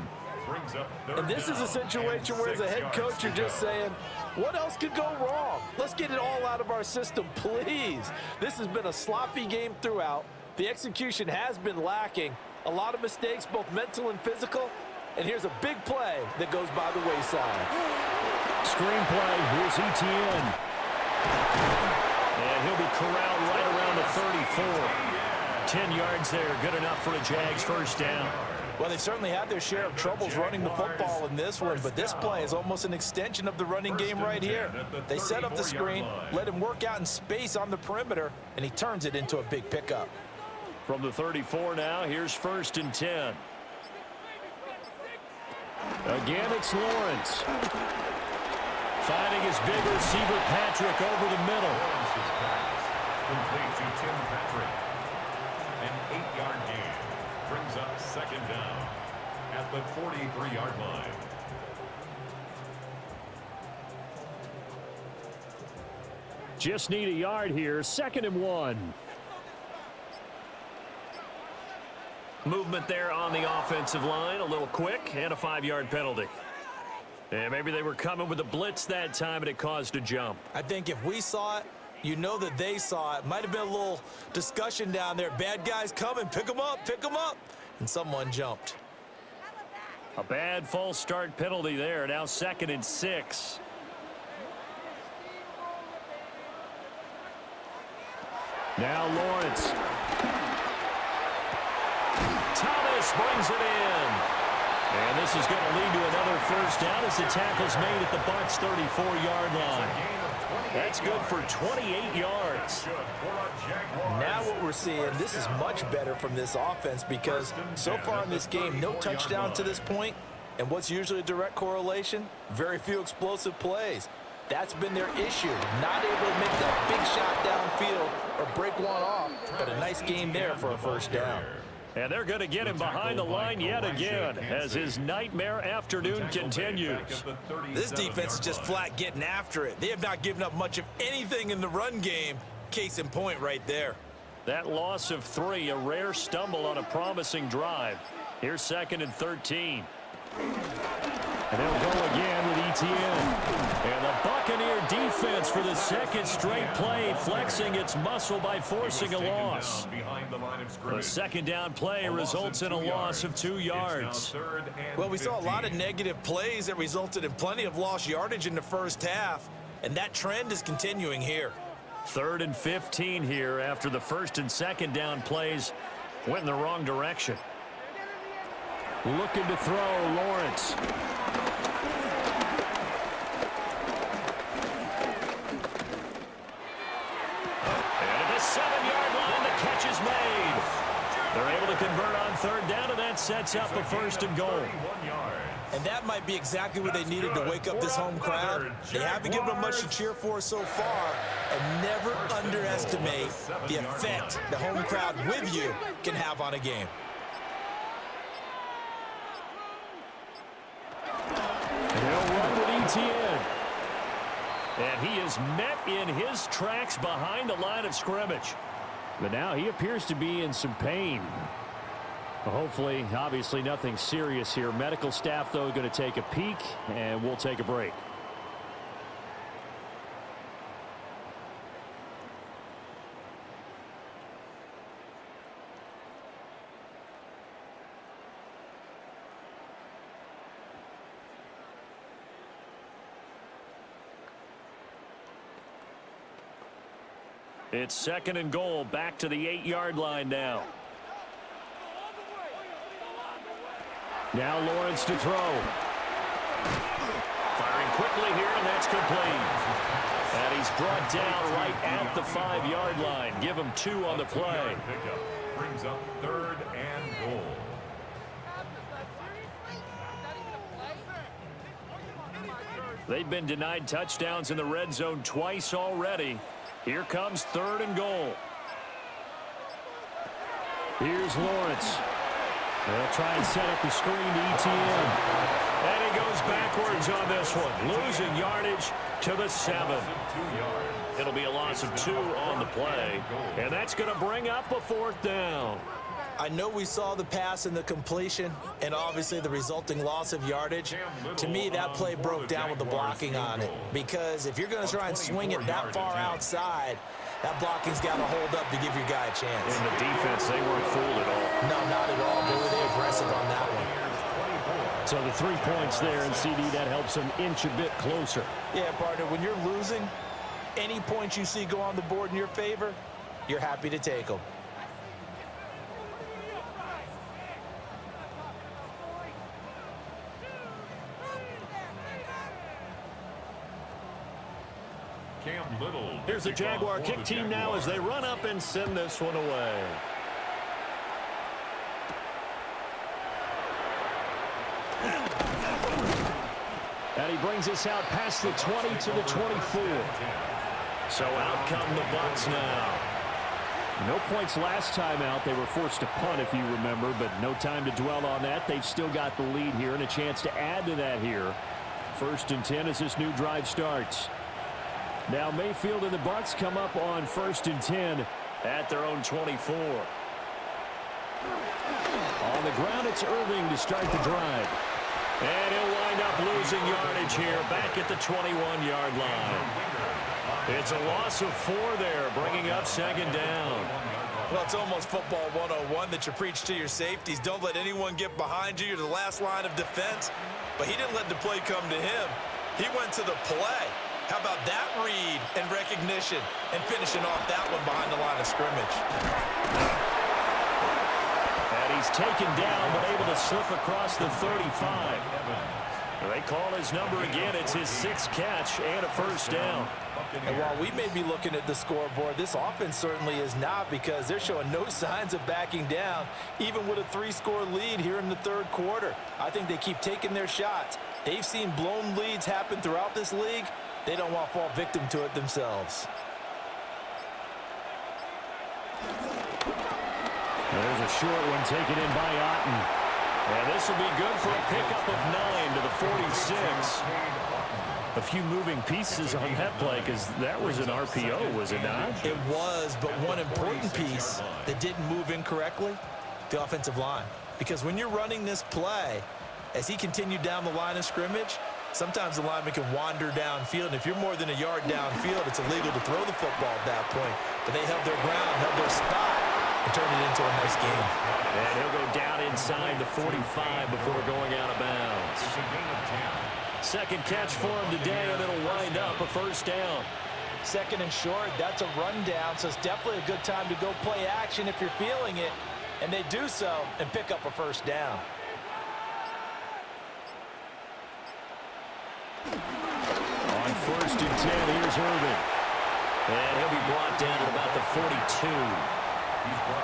And this is a situation where as a head coach you're just saying, what else could go wrong? Let's get it all out of our system, please. This has been a sloppy game throughout. The execution has been lacking. A lot of mistakes, both mental and physical. And here's a big play that goes by the wayside. Screenplay. Here's Etienne. And he'll be corralled right around the 34. 10 yards there. Good enough for a Jags first down. Well, they certainly had their share of troubles running the football in this one, but this play is almost an extension of the running game right here. They set up the screen, let him work out in space on the perimeter, and he turns it into a big pickup. From the 34 now, here's 1st and 10. Again, it's Lawrence. Finding his big receiver, Patrick, over the middle. Complete to Tim Patrick. An 8-yard gain brings up 2nd down at the 43-yard line. Just need a yard here. 2nd and 1. Movement there on the offensive line, a little quick, and a 5-yard penalty. And maybe they were coming with a blitz that time, and it caused a jump. I think if we saw it, you know that they saw it. Might have been a little discussion down there. Bad guys coming. Pick them up. Pick them up. And someone jumped. A bad false start penalty there. Now 2nd and 6. Now Lawrence. Thomas brings it in. And this is going to lead to another first down as the tackle's made at the Bucs' 34-yard line. That's good for 28 yards. Now what we're seeing, this is much better from this offense because so far in this game, no touchdown to this point. And what's usually a direct correlation? Very few explosive plays. That's been their issue. Not able to make that big shot downfield or break one off. But a nice game there for a first down. And they're going to get him behind the line yet again as his nightmare afternoon continues. This defense is just flat getting after it. They have not given up much of anything in the run game. Case in point right there. That loss of 3, a rare stumble on a promising drive. Here's 2nd and 13. And they'll go again with Etienne. And the Buccaneer defense for the 2nd straight play, flexing its muscle by forcing a loss. The 2nd down play results in a loss of 2 yards. Well, we saw a lot of negative plays that resulted in plenty of lost yardage in the first half, and that trend is continuing here. 3rd and 15 here after the 1st and 2nd down plays went in the wrong direction. Looking to throw, Lawrence. And at the 7-yard line, the catch is made. They're able to convert on 3rd down, and that sets up a 1st and goal. And that might be exactly what they needed to wake up this home crowd. They haven't given them much to cheer for so far, and never underestimate the effect the home crowd with you can have on a game. They'll run with Etienne. And he is met in his tracks behind the line of scrimmage. But now he appears to be in some pain. Well, hopefully, obviously nothing serious here. Medical staff, though, going to take a peek, and we'll take a break. It's 2nd and goal, back to the 8-yard line now. Now Lawrence to throw. Firing quickly here, and that's complete. And he's brought down right at the 5-yard line. Give him 2 on the play. Brings up 3rd and goal. They've been denied touchdowns in the red zone twice already. Here comes 3rd and goal. Here's Lawrence. They'll try and set up the screen to ETN. And he goes backwards on this one, losing yardage to the 7. It'll be a loss of 2 on the play, and that's going to bring up a 4th down. I know we saw the pass and the completion and obviously the resulting loss of yardage. To me, that play broke down with the blocking on it, because if you're going to try and swing it that far outside, that blocking's got to hold up to give your guy a chance. In the defense, they weren't fooled at all. No, not at all. Boy, were they aggressive on that one. So the 3 points there, and CD, that helps them inch a bit closer. Yeah, partner, when you're losing, any points you see go on the board in your favor, you're happy to take them. Here's the Jaguar kick team now as they run up and send this one away. And he brings us out past the 20 to the 24. So out come the Bucs now. No points last time out. They were forced to punt, if you remember, but no time to dwell on that. They've still got the lead here and a chance to add to that here. 1st and 10 as this new drive starts. Now Mayfield and the Bucs come up on 1st and 10 at their own 24. On the ground, it's Irving to start the drive. And he'll wind up losing yardage here back at the 21-yard line. It's a loss of 4 there, bringing up 2nd down. Well, it's almost football 101 that you preach to your safeties. Don't let anyone get behind you. You're the last line of defense. But he didn't let the play come to him. He went to the play. How about that read and recognition and finishing off that one behind the line of scrimmage? And he's taken down but able to slip across the 35. They call his number again. It's his 6th catch and a 1st down. And while we may be looking at the scoreboard, this offense certainly is not, because they're showing no signs of backing down, even with a 3-score lead here in the 3rd quarter. I think they keep taking their shots. They've seen blown leads happen throughout this league. They don't want to fall victim to it themselves. There's a short one taken in by Otten. And this will be good for a pickup of 9 to the 46. A few moving pieces on that play, because that was an RPO, was it not? It was, but one important piece that didn't move incorrectly, the offensive line. Because when you're running this play, as he continued down the line of scrimmage, sometimes the lineman can wander downfield, and if you're more than a yard downfield, it's illegal to throw the football at that point. But they held their ground, held their spot, and turned it into a nice game. And he'll go down inside the 45 before going out of bounds. 2nd catch for him today, and it'll wind up a 1st down. 2nd and short, that's a rundown, so it's definitely a good time to go play action if you're feeling it. And they do so and pick up a 1st down. On 1st and 10, here's Irving. And he'll be brought down at about the 42.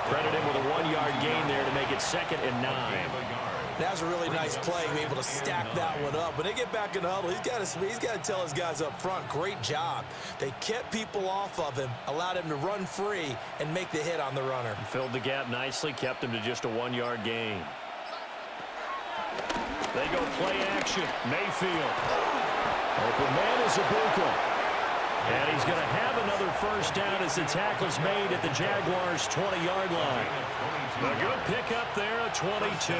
Credit him with a 1-yard gain there to make it 2nd and 9. That was a really nice play, able to stack that one up. When they get back in the huddle, he's got to tell his guys up front, great job. They kept people off of him, allowed him to run free and make the hit on the runner. Filled the gap nicely, kept him to just a 1-yard gain. They go play action. Mayfield. Open man is Ibuka. And he's going to have another 1st down as the tackle's made at the Jaguars' 20-yard line. A good pickup there, a 22.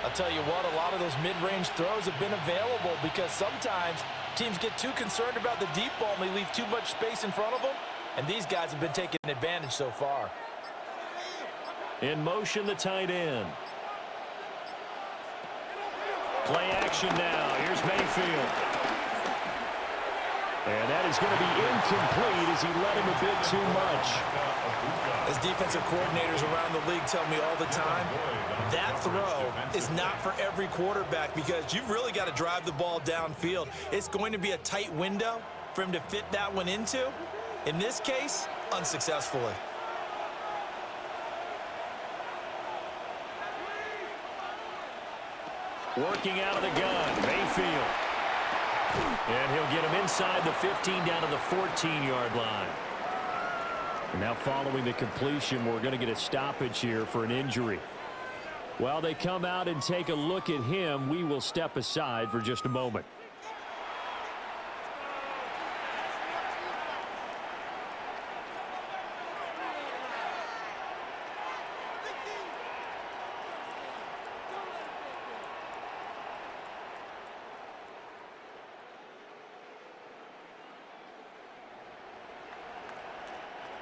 I'll tell you what, a lot of those mid-range throws have been available, because sometimes teams get too concerned about the deep ball and they leave too much space in front of them, and these guys have been taking advantage so far. In motion, the tight end. Play action now. Here's Mayfield. And that is going to be incomplete as he led him a bit too much. As defensive coordinators around the league tell me all the time, that throw is not for every quarterback because you've really got to drive the ball downfield. It's going to be a tight window for him to fit that one into. In this case, unsuccessfully. Working out of the gun, Mayfield. And he'll get him inside the 15 down to the 14-yard line. And now following the completion, we're going to get a stoppage here for an injury. While they come out and take a look at him, we will step aside for just a moment.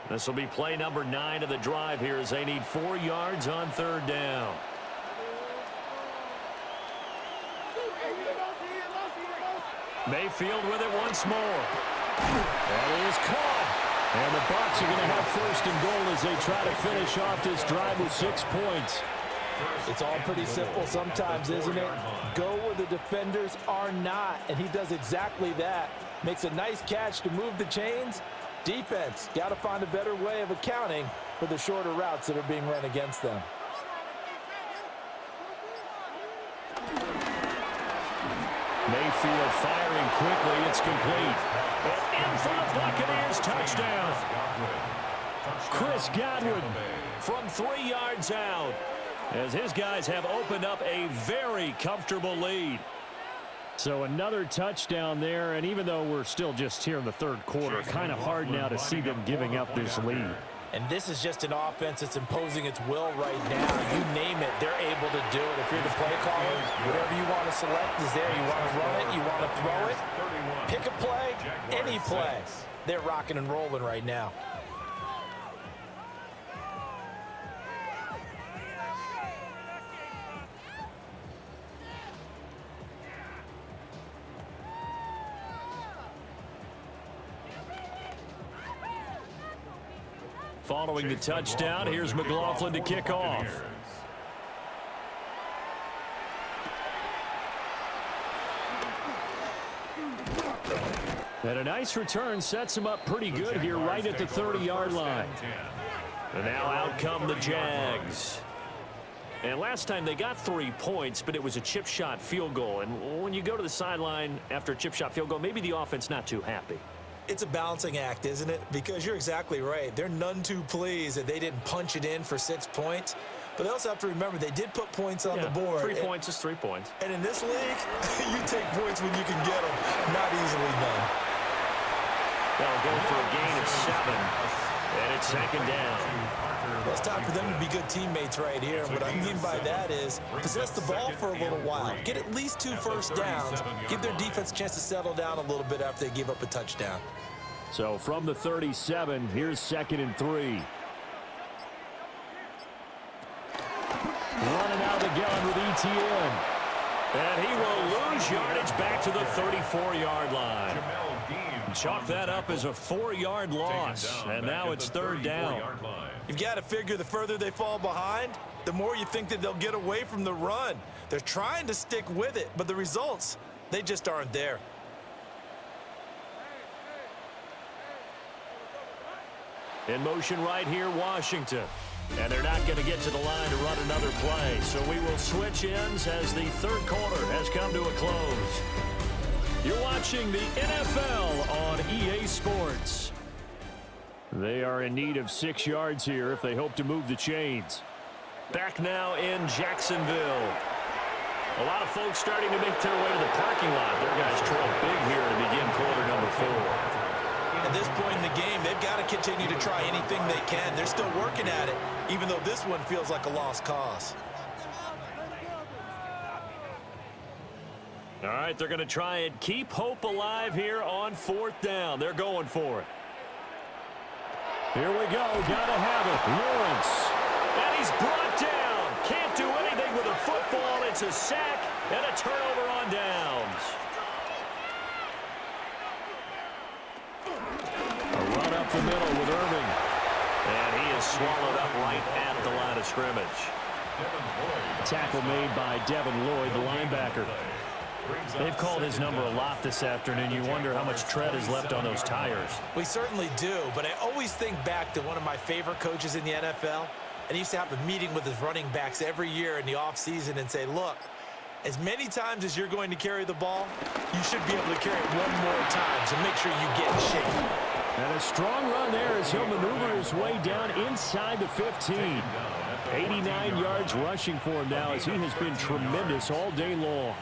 This will be play number 9 of the drive here as they need 4 yards on 3rd down. Mayfield with it once more. That is caught. And the Bucs are going to have 1st and goal as they try to finish off this drive with 6 points. It's all pretty simple sometimes, isn't it? Go where the defenders are not, and he does exactly that. Makes a nice catch to move the chains. Defense, got to find a better way of accounting for the shorter routes that are being run against them. Mayfield firing quickly. It's complete. And in for the Buccaneers, touchdown. Chris Godwin From 3 yards out, as his guys have opened up a very comfortable lead. So another touchdown there, and even though we're still just here in the 3rd quarter, kind of hard now to see them giving up this lead. And this is just an offense that's imposing its will right now. You name it, they're able to do it. If you're the play caller, whatever you want to select is there. You want to run it, you want to throw it, pick a play, any play. They're rocking and rolling right now. Following the touchdown, here's McLaughlin to kick off. And a nice return sets him up pretty good here right at the 30-yard line. And now out come the Jags. And last time they got 3 points, but it was a chip shot field goal. And when you go to the sideline after a chip shot field goal, maybe the offense not too happy. It's a balancing act, isn't it? Because you're exactly right. They're none too pleased that they didn't punch it in for 6 points. But they also have to remember they did put points on the board. 3 points is 3 points. And in this league, you take points when you can get them. Not easily done. They'll go for a gain of 7. And it's 2nd down. Well, it's time for them to be good teammates right here. And what I mean by that is possess the ball for a little while. Get at least 2 first downs. Give their defense a chance to settle down a little bit after they give up a touchdown. So from the 37, here's 2nd and 3. Running out of the gun with ETN. And he will lose yardage back to the 34-yard line. Chalk that up as a 4-yard loss. And now it's 3rd down. You've got to figure the further they fall behind, the more you think that they'll get away from the run. They're trying to stick with it, but the results, they just aren't there. In motion right here, Washington. And they're not going to get to the line to run another play. So we will switch ends as the 3rd quarter has come to a close. You're watching the NFL on EA Sports. They are in need of 6 yards here if they hope to move the chains. Back now in Jacksonville. A lot of folks starting to make their way to the parking lot. Their guys trail big here to begin quarter number 4. At this point in the game, they've got to continue to try anything they can. They're still working at it, even though this one feels like a lost cause. All right, they're going to try and keep hope alive here on 4th down. They're going for it. Here we go. Got to have it. Lawrence. And he's brought down. Can't do anything with a football. It's a sack and a turnover on downs. the middle with Irving. And he is swallowed up right at the line of scrimmage. Tackle made by Devin Lloyd, the linebacker. They've called his number a lot this afternoon. You wonder how much tread is left on those tires. We certainly do, but I always think back to one of my favorite coaches in the NFL, and he used to have a meeting with his running backs every year in the offseason and say, look, as many times as you're going to carry the ball, you should be able to carry it one more time, so make sure you get in shape. And a strong run there as he'll maneuver his way down inside the 15. 89 yards rushing for him now as he has been tremendous all day long.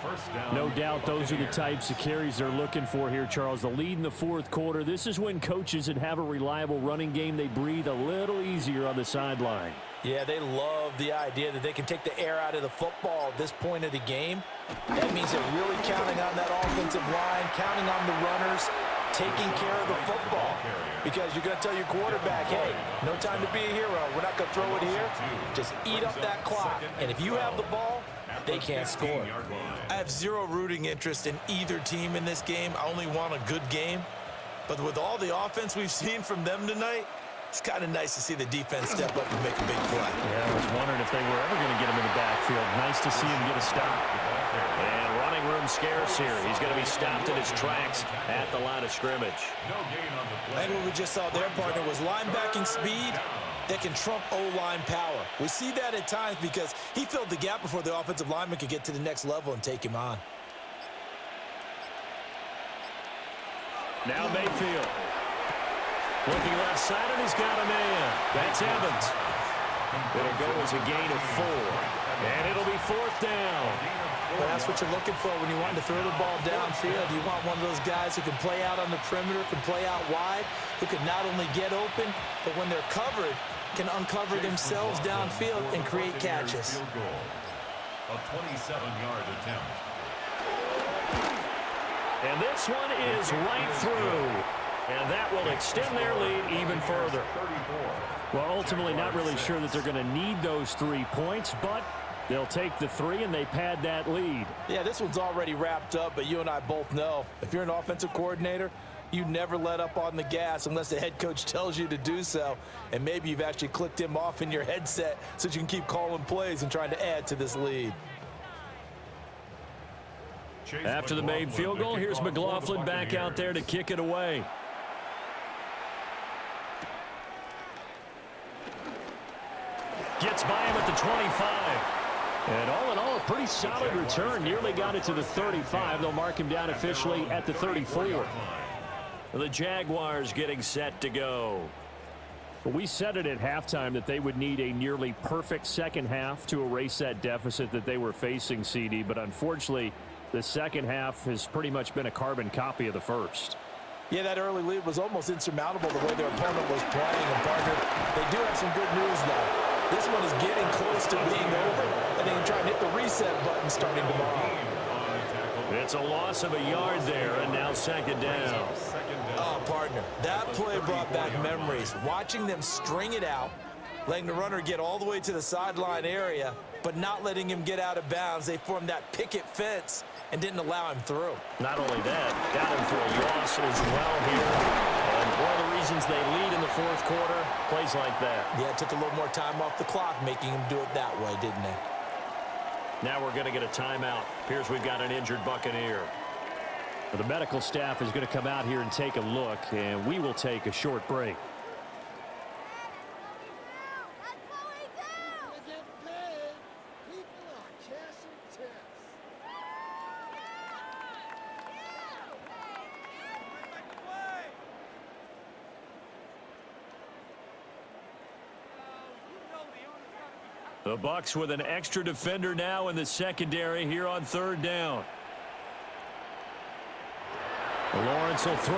No doubt those are the types of carries they're looking for here, Charles. The lead in the fourth quarter. This is when coaches that have a reliable running game, they breathe a little easier on the sideline. Yeah, they love the idea that they can take the air out of the football at this point of the game. That means they're really counting on that offensive line, counting on the runners, taking care of the football. Because you're going to tell your quarterback, hey, no time to be a hero. We're not going to throw it here. Just eat up that clock. And if you have the ball, they can't score. I have zero rooting interest in either team in this game. I only want a good game. But with all the offense we've seen from them tonight, it's kind of nice to see the defense step up and make a big play. Yeah, I was wondering if they were ever going to get him in the backfield. Nice to see him get a stop. And running room scarce here. He's going to be stopped in his tracks at the line of scrimmage. I think what we just saw there, partner, was linebacking speed that can trump O-line power. We see that at times because he filled the gap before the offensive lineman could get to the next level and take him on. Now Mayfield. Looking left side, and he's got a man. That's Evans. It'll go as a gain of 4. And it'll be fourth down. Well, that's what you're looking for when you want to throw the ball downfield. You want one of those guys who can play out on the perimeter, can play out wide, who can not only get open, but when they're covered, can uncover themselves downfield and create catches. A 27-yard attempt. And this one is right through. And that will extend their lead even further. Well, ultimately not really sure that they're going to need those 3 points, but they'll take the 3 and they pad that lead. Yeah, this one's already wrapped up, but you and I both know if you're an offensive coordinator, you never let up on the gas unless the head coach tells you to do so. And maybe you've actually clicked him off in your headset so you can keep calling plays and trying to add to this lead. After the made field goal, here's McLaughlin back out there to kick it away. Gets by him at the 25. And all in all, a pretty solid return. Nearly got it to the 35. They'll mark him down officially at the 34. The Jaguars getting set to go. We said it at halftime that they would need a nearly perfect second half to erase that deficit that they were facing, CD. But unfortunately, the second half has pretty much been a carbon copy of the first. Yeah, that early lead was almost insurmountable the way their opponent was playing. And, partner, they do have some good news, though. This one is getting close to being over, and they can try and hit the reset button starting tomorrow. It's a loss of a yard there, and now second down. Oh, partner, that play brought back memories. Watching them string it out, letting the runner get all the way to the sideline area, but not letting him get out of bounds. They formed that picket fence and didn't allow him through. Not only that, got him for a loss as well here. And one of the reasons they lead in the fourth quarter, plays like that. Yeah, it took a little more time off the clock, making him do it that way, didn't it? Now we're going to get a timeout. Appears we've got an injured Buccaneer. The medical staff is going to come out here and take a look, and we will take a short break. The Bucs with an extra defender now in the secondary here on third down. Lawrence will throw.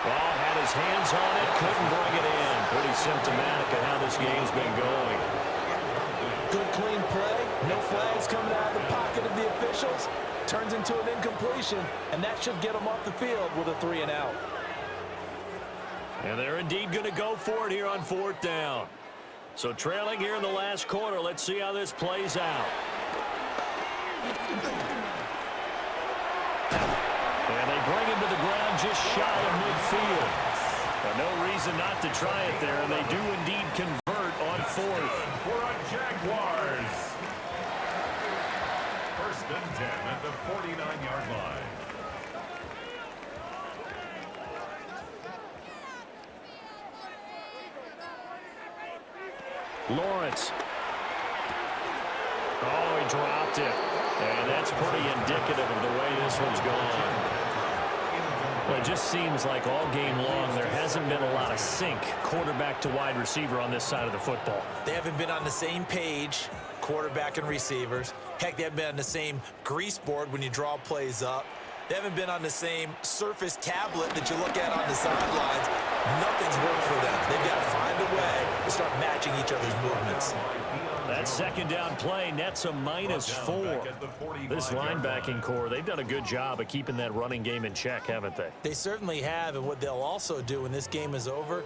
Ball had his hands on it, couldn't bring it in. Pretty symptomatic of how this game's been going. Good clean play, no flags coming out of the pocket of the officials. Turns into an incompletion, and that should get them off the field with a 3 and out. And they're indeed going to go for it here on fourth down. So trailing here in the last quarter, let's see how this plays out. And they bring him to the ground just shy of midfield. No reason not to try it there, and they do indeed convert on fourth. For a Jaguars. First and 10 at the 49-yard line. Lawrence. Oh, he dropped it. And that's pretty indicative of the way this one's gone. Well, it just seems like all game long there hasn't been a lot of sync quarterback to wide receiver on this side of the football. They haven't been on the same page, quarterback and receivers. Heck, they haven't been on the same grease board when you draw plays up. They haven't been on the same Surface tablet that you look at on the sidelines. Nothing's worked for them. They've got to find a way to start matching each other's movements. That second down play nets a -4. This linebacking core, they've done a good job of keeping that running game in check, haven't they? They certainly have, and what they'll also do when this game is over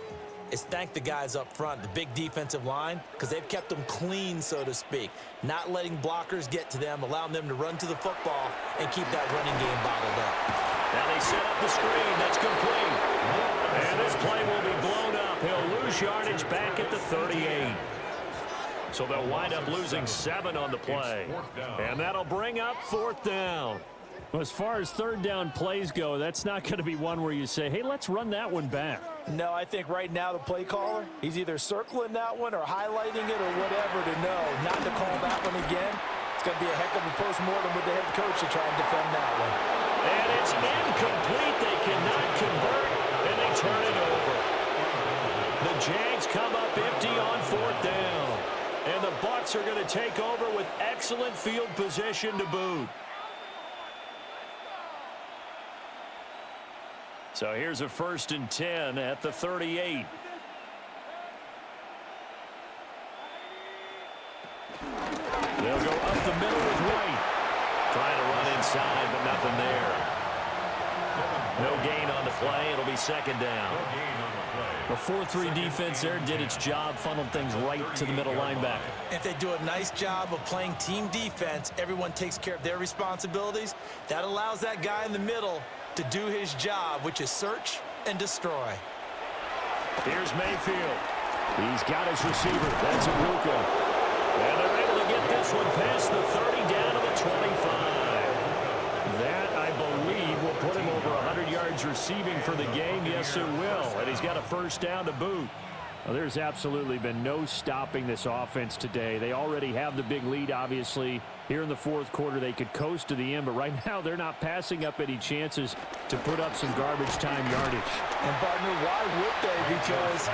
is thank the guys up front, the big defensive line, because they've kept them clean, so to speak, not letting blockers get to them, allowing them to run to the football and keep that running game bottled up. Now they set up the screen. That's complete. And this play will be blown up. He'll lose yardage back at the 38. So they'll wind up losing 7 on the play. And that'll bring up 4th down. Well, as far as third down plays go, that's not going to be one where you say, hey, let's run that one back. No, I think right now the play caller, he's either circling that one or highlighting it or whatever to know not to call that one again. It's going to be a heck of a postmortem with the head coach to try and defend that one. And it's incomplete. They cannot convert, and they turn it over. The Jags come up empty on 4th down. And the Bucs are going to take over with excellent field position to boot. So here's a 1st and 10 at the 38. They'll go up the middle with White. Trying to run inside, but nothing there. No gain on the play. It'll be 2nd down. The 4-3 defense there did its job, funneled things right to the middle linebacker. If they do a nice job of playing team defense, everyone takes care of their responsibilities. That allows that guy in the middle to do his job, which is search and destroy. Here's Mayfield. He's got his receiver. That's Ibuka. And they're able to get this one past the 30 down to the 25. That, I believe, will put him over 100 yards receiving for the game. Yes, it will. And he's got a 1st down to boot. Well, there's absolutely been no stopping this offense today. They already have the big lead, obviously. Here in the 4th quarter, they could coast to the end, but right now they're not passing up any chances to put up some garbage time yardage. And, partner, why would they? Because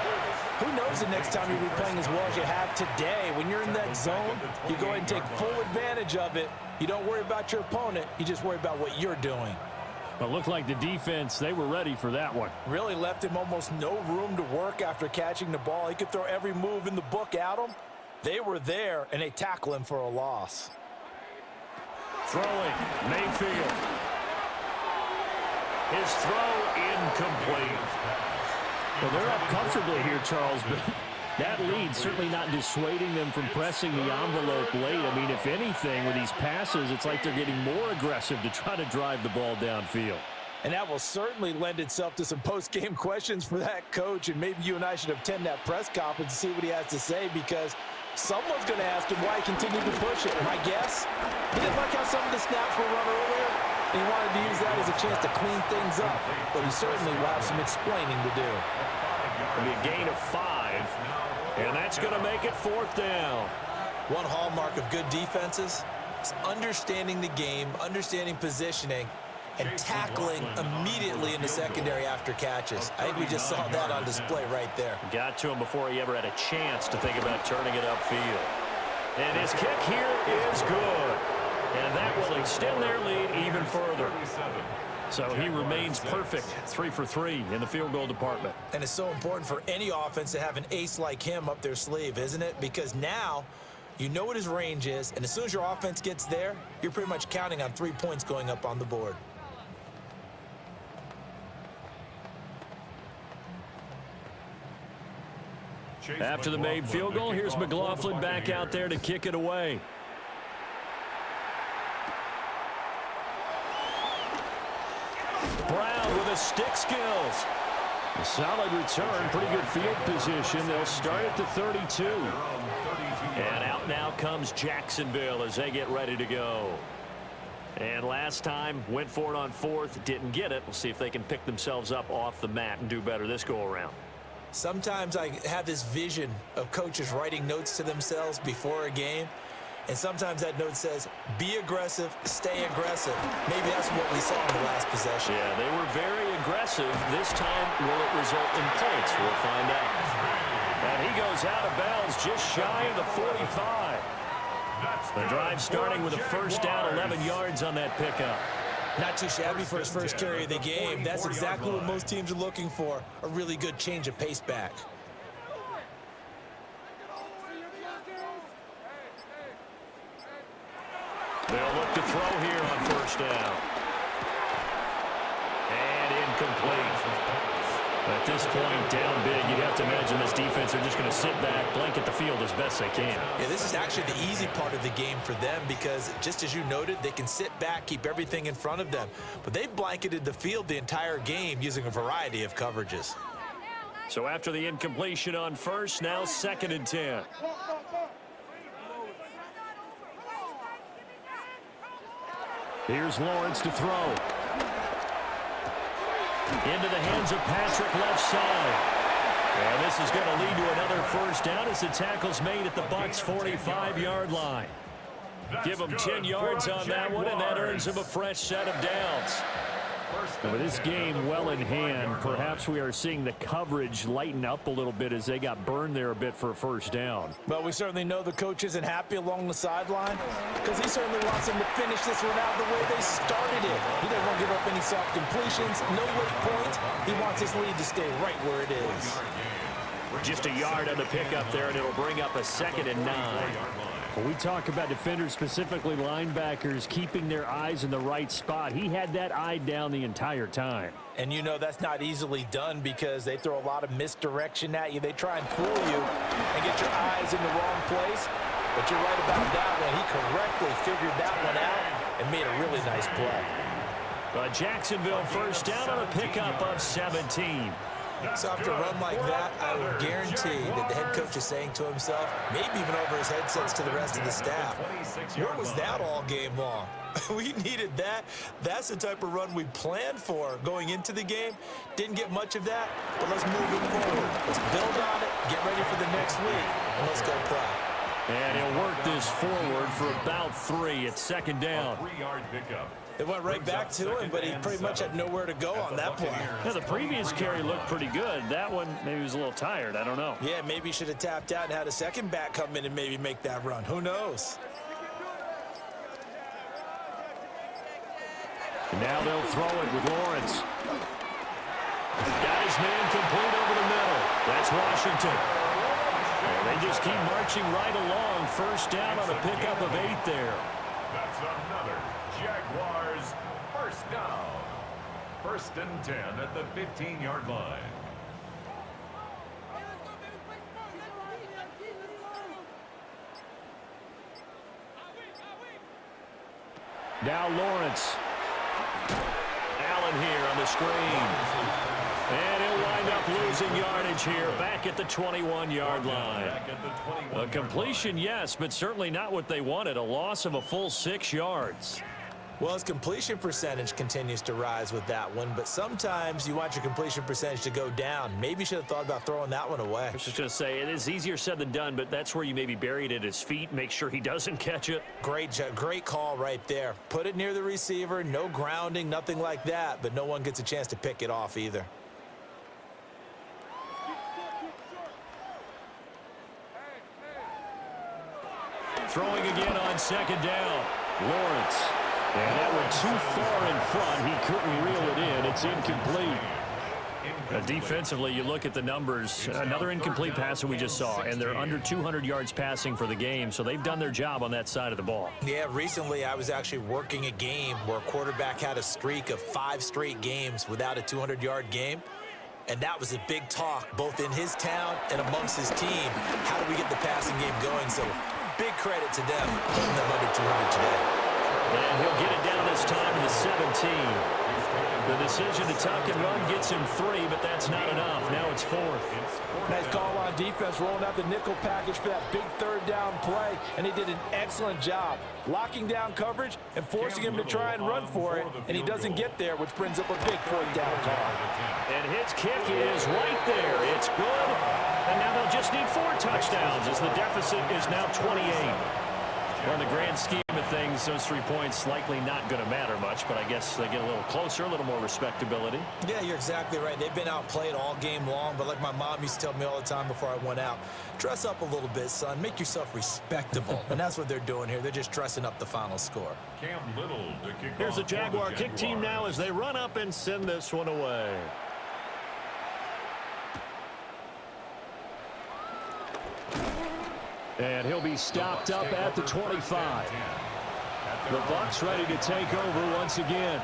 who knows the next time you'll be playing as well as you have today. When you're in that zone, you go ahead and take full advantage of it. You don't worry about your opponent. You just worry about what you're doing. But it looked like the defense, they were ready for that one. Really left him almost no room to work after catching the ball. He could throw every move in the book at him. They were there, and they tackle him for a loss. Throwing, Mayfield. His throw incomplete. Well, they're up comfortably here, Charles, but that lead certainly not dissuading them from pressing the envelope late. I mean, if anything, with these passes, it's like they're getting more aggressive to try to drive the ball downfield. And that will certainly lend itself to some post-game questions for that coach, and maybe you and I should attend that press conference and see what he has to say, because someone's going to ask him why he continued to push it. My guess, he didn't like how some of the snaps were run earlier, and he wanted to use that as a chance to clean things up, but he certainly will have some explaining to do. It'll be a gain of 5, and that's going to make it 4th down. One hallmark of good defenses is understanding the game, understanding positioning, and tackling immediately in the secondary after catches. I think we just saw that on display right there. Got to him before he ever had a chance to think about turning it upfield. And his kick here is good. And that will extend their lead even further. So he remains perfect, 3 for 3 in the field goal department. And it's so important for any offense to have an ace like him up their sleeve, isn't it? Because now you know what his range is, and as soon as your offense gets there, you're pretty much counting on 3 points going up on the board. After the made field goal, here's McLaughlin back out there to kick it away. Brown with his stick skills. A solid return, pretty good field position. They'll start at the 32. And out now comes Jacksonville as they get ready to go. And last time, went for it on fourth, didn't get it. We'll see if they can pick themselves up off the mat and do better this go-around. Sometimes I have this vision of coaches writing notes to themselves before a game, and sometimes that note says, be aggressive, stay aggressive. Maybe that's what we saw in the last possession. Yeah, they were very aggressive. This time, will it result in points? We'll find out. And he goes out of bounds just shy of the 45. The drive starting with a first down, 11 yards on that pickup. Not too shabby for his first carry of the game. That's exactly what most teams are looking for, a really good change of pace back. They'll look to throw here on first down. And incomplete. At this point, down big, you'd have to imagine this defense are just going to sit back, blanket the field as best they can. Yeah, this is actually the easy part of the game for them because, just as you noted, they can sit back, keep everything in front of them. But they've blanketed the field the entire game using a variety of coverages. So after the incompletion on first, now 2nd and 10. Here's Lawrence to throw. Into the hands of Patrick left side. And this is going to lead to another first down as the tackle's made at the Bucs' 45-yard line. Give them 10 yards on that one, and that earns them a fresh set of downs. With this game well in hand, perhaps we are seeing the coverage lighten up a little bit as they got burned there a bit for a first down. Well, we certainly know the coach isn't happy along the sideline because he certainly wants them to finish this one out the way they started it. He doesn't want to give up any soft completions, no late points. He wants his lead to stay right where it is. Just a yard on the pickup there, and it'll bring up a 2nd and 9. When we talk about defenders, specifically linebackers, keeping their eyes in the right spot, he had that eye down the entire time. And you know that's not easily done because they throw a lot of misdirection at you. They try and fool you and get your eyes in the wrong place. But you're right about that one. He correctly figured that one out and made a really nice play. Jacksonville first down on a pickup of 17. So after a run like that, I would guarantee that the head coach is saying to himself, maybe even over his headsets to the rest of the staff, what was that all game long? We needed that. That's the type of run we planned for going into the game. Didn't get much of that, but let's move it forward. Let's build on it, get ready for the next week, and let's go play. And he'll work this forward for about 3 at 2nd down. 3-yard pickup. It went right back to him, but he pretty much had nowhere to go on that play. Yeah, the previous carry looked pretty good. That one, maybe he was a little tired. I don't know. Yeah, maybe he should have tapped out and had a second back come in and maybe make that run. Who knows? Now they'll throw it with Lawrence. Got his man complete over the middle. That's Washington. And they just keep marching right along. First down on a pickup of 8 there. That's another Jaguars first down. 1st and 10 at the 15-yard line. Now Lawrence. Allen here on the screen. And he'll wind up losing yardage here back at the 21-yard line. A completion, yes, but certainly not what they wanted. A loss of a full 6 yards. Well, his completion percentage continues to rise with that one, but sometimes you want your completion percentage to go down. Maybe you should have thought about throwing that one away. I was just going to say, it is easier said than done, but that's where you maybe bury it at his feet, make sure he doesn't catch it. Great call right there. Put it near the receiver, no grounding, nothing like that, but no one gets a chance to pick it off either. Throwing again on 2nd down. Lawrence. And that went too far in front. He couldn't reel it in. It's incomplete. Defensively, you look at the numbers. Another incomplete pass that we just saw, and they're under 200 yards passing for the game, so they've done their job on that side of the ball. Yeah, recently I was actually working a game where a quarterback had a streak of 5 straight games without a 200-yard game. And that was a big talk, both in his town and amongst his team. How do we get the passing game going? So big credit to them, holding them under 200 today. And he'll get it down this time in the 17. The decision to tuck and run gets him 3, but that's not enough. Now it's 4th. Nice call on defense, rolling out the nickel package for that big third down play, and he did an excellent job locking down coverage and forcing him to try and run for it, and he doesn't get there, which brings up a big 4th down call. And his kick is right there. It's good, and now they'll just need 4 touchdowns as the deficit is now 28. Well, in the grand scheme of things, those 3 points likely not going to matter much, but I guess they get a little closer, a little more respectability. Yeah, you're exactly right. They've been outplayed all game long, but like my mom used to tell me all the time before I went out, dress up a little bit, son. Make yourself respectable. And that's what they're doing here. They're just dressing up the final score. Cam Little to kick Here's the off Jaguar kick team now as they run up and send this one away. And he'll be stopped up at the 25. The Bucs ready to take over once again.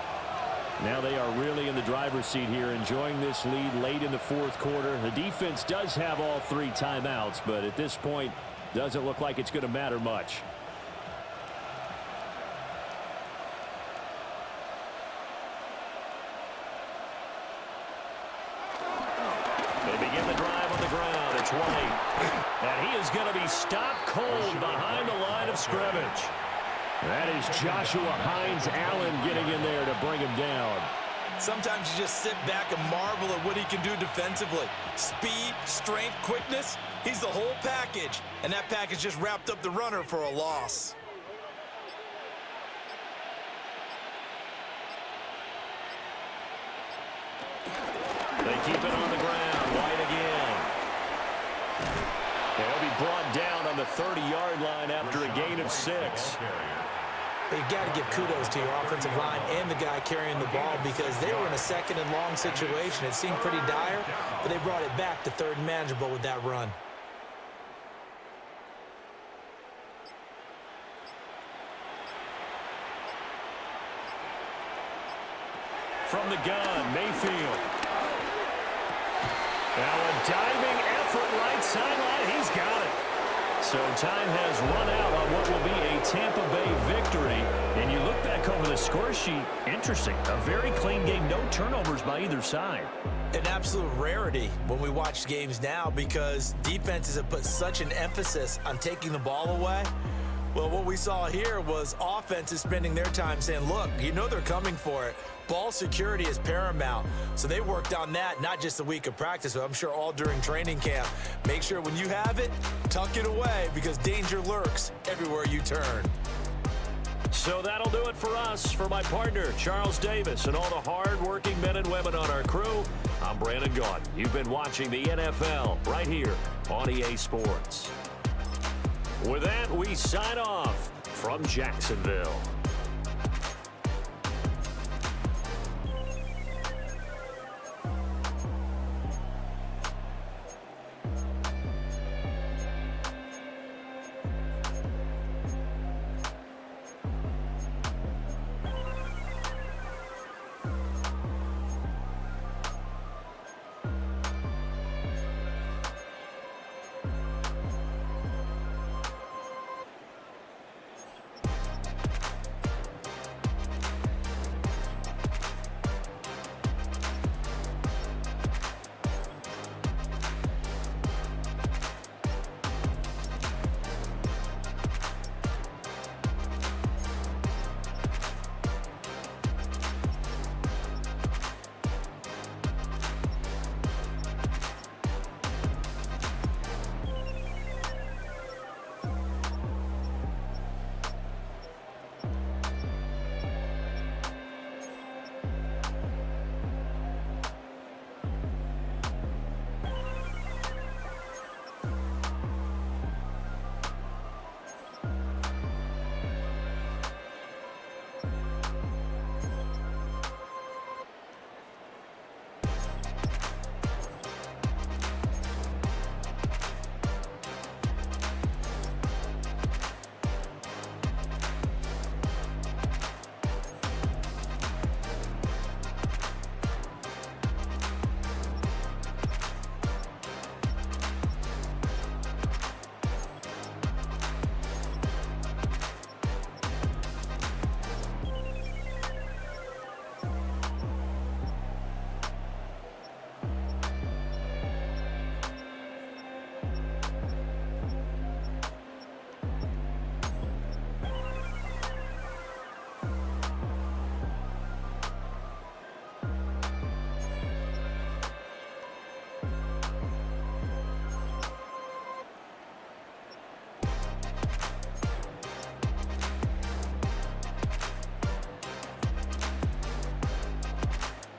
Now they are really in the driver's seat here, enjoying this lead late in the 4th quarter. The defense does have all 3 timeouts, but at this point, doesn't look like it's going to matter much. They begin the drive on the ground. It's White. And he is going to be stopped cold behind the line of scrimmage. That is Joshua Hines-Allen getting in there to bring him down. Sometimes you just sit back and marvel at what he can do defensively. Speed, strength, quickness, he's the whole package. And that package just wrapped up the runner for a loss. They keep it on the ground. White again. And he'll be brought down on the 30-yard line after a gain of 6. You got to give kudos to your offensive line and the guy carrying the ball because they were in a 2nd and long situation. It seemed pretty dire, but they brought it back to 3rd and manageable with that run. From the gun, Mayfield. Now a diving effort right sideline. He's got it. So time has run out on what will be a Tampa Bay victory. And you look back over the score sheet, interesting. A very clean game, no turnovers by either side. An absolute rarity when we watch games now because defenses have put such an emphasis on taking the ball away. Well, what we saw here was offenses spending their time saying, look, you know they're coming for it. Ball security is paramount. So they worked on that, not just a week of practice, but I'm sure all during training camp. Make sure when you have it, tuck it away because danger lurks everywhere you turn. So that'll do it for us. For my partner, Charles Davis, and all the hard-working men and women on our crew, I'm Brandon Gaudin. You've been watching the NFL right here on EA Sports. With that, we sign off from Jacksonville.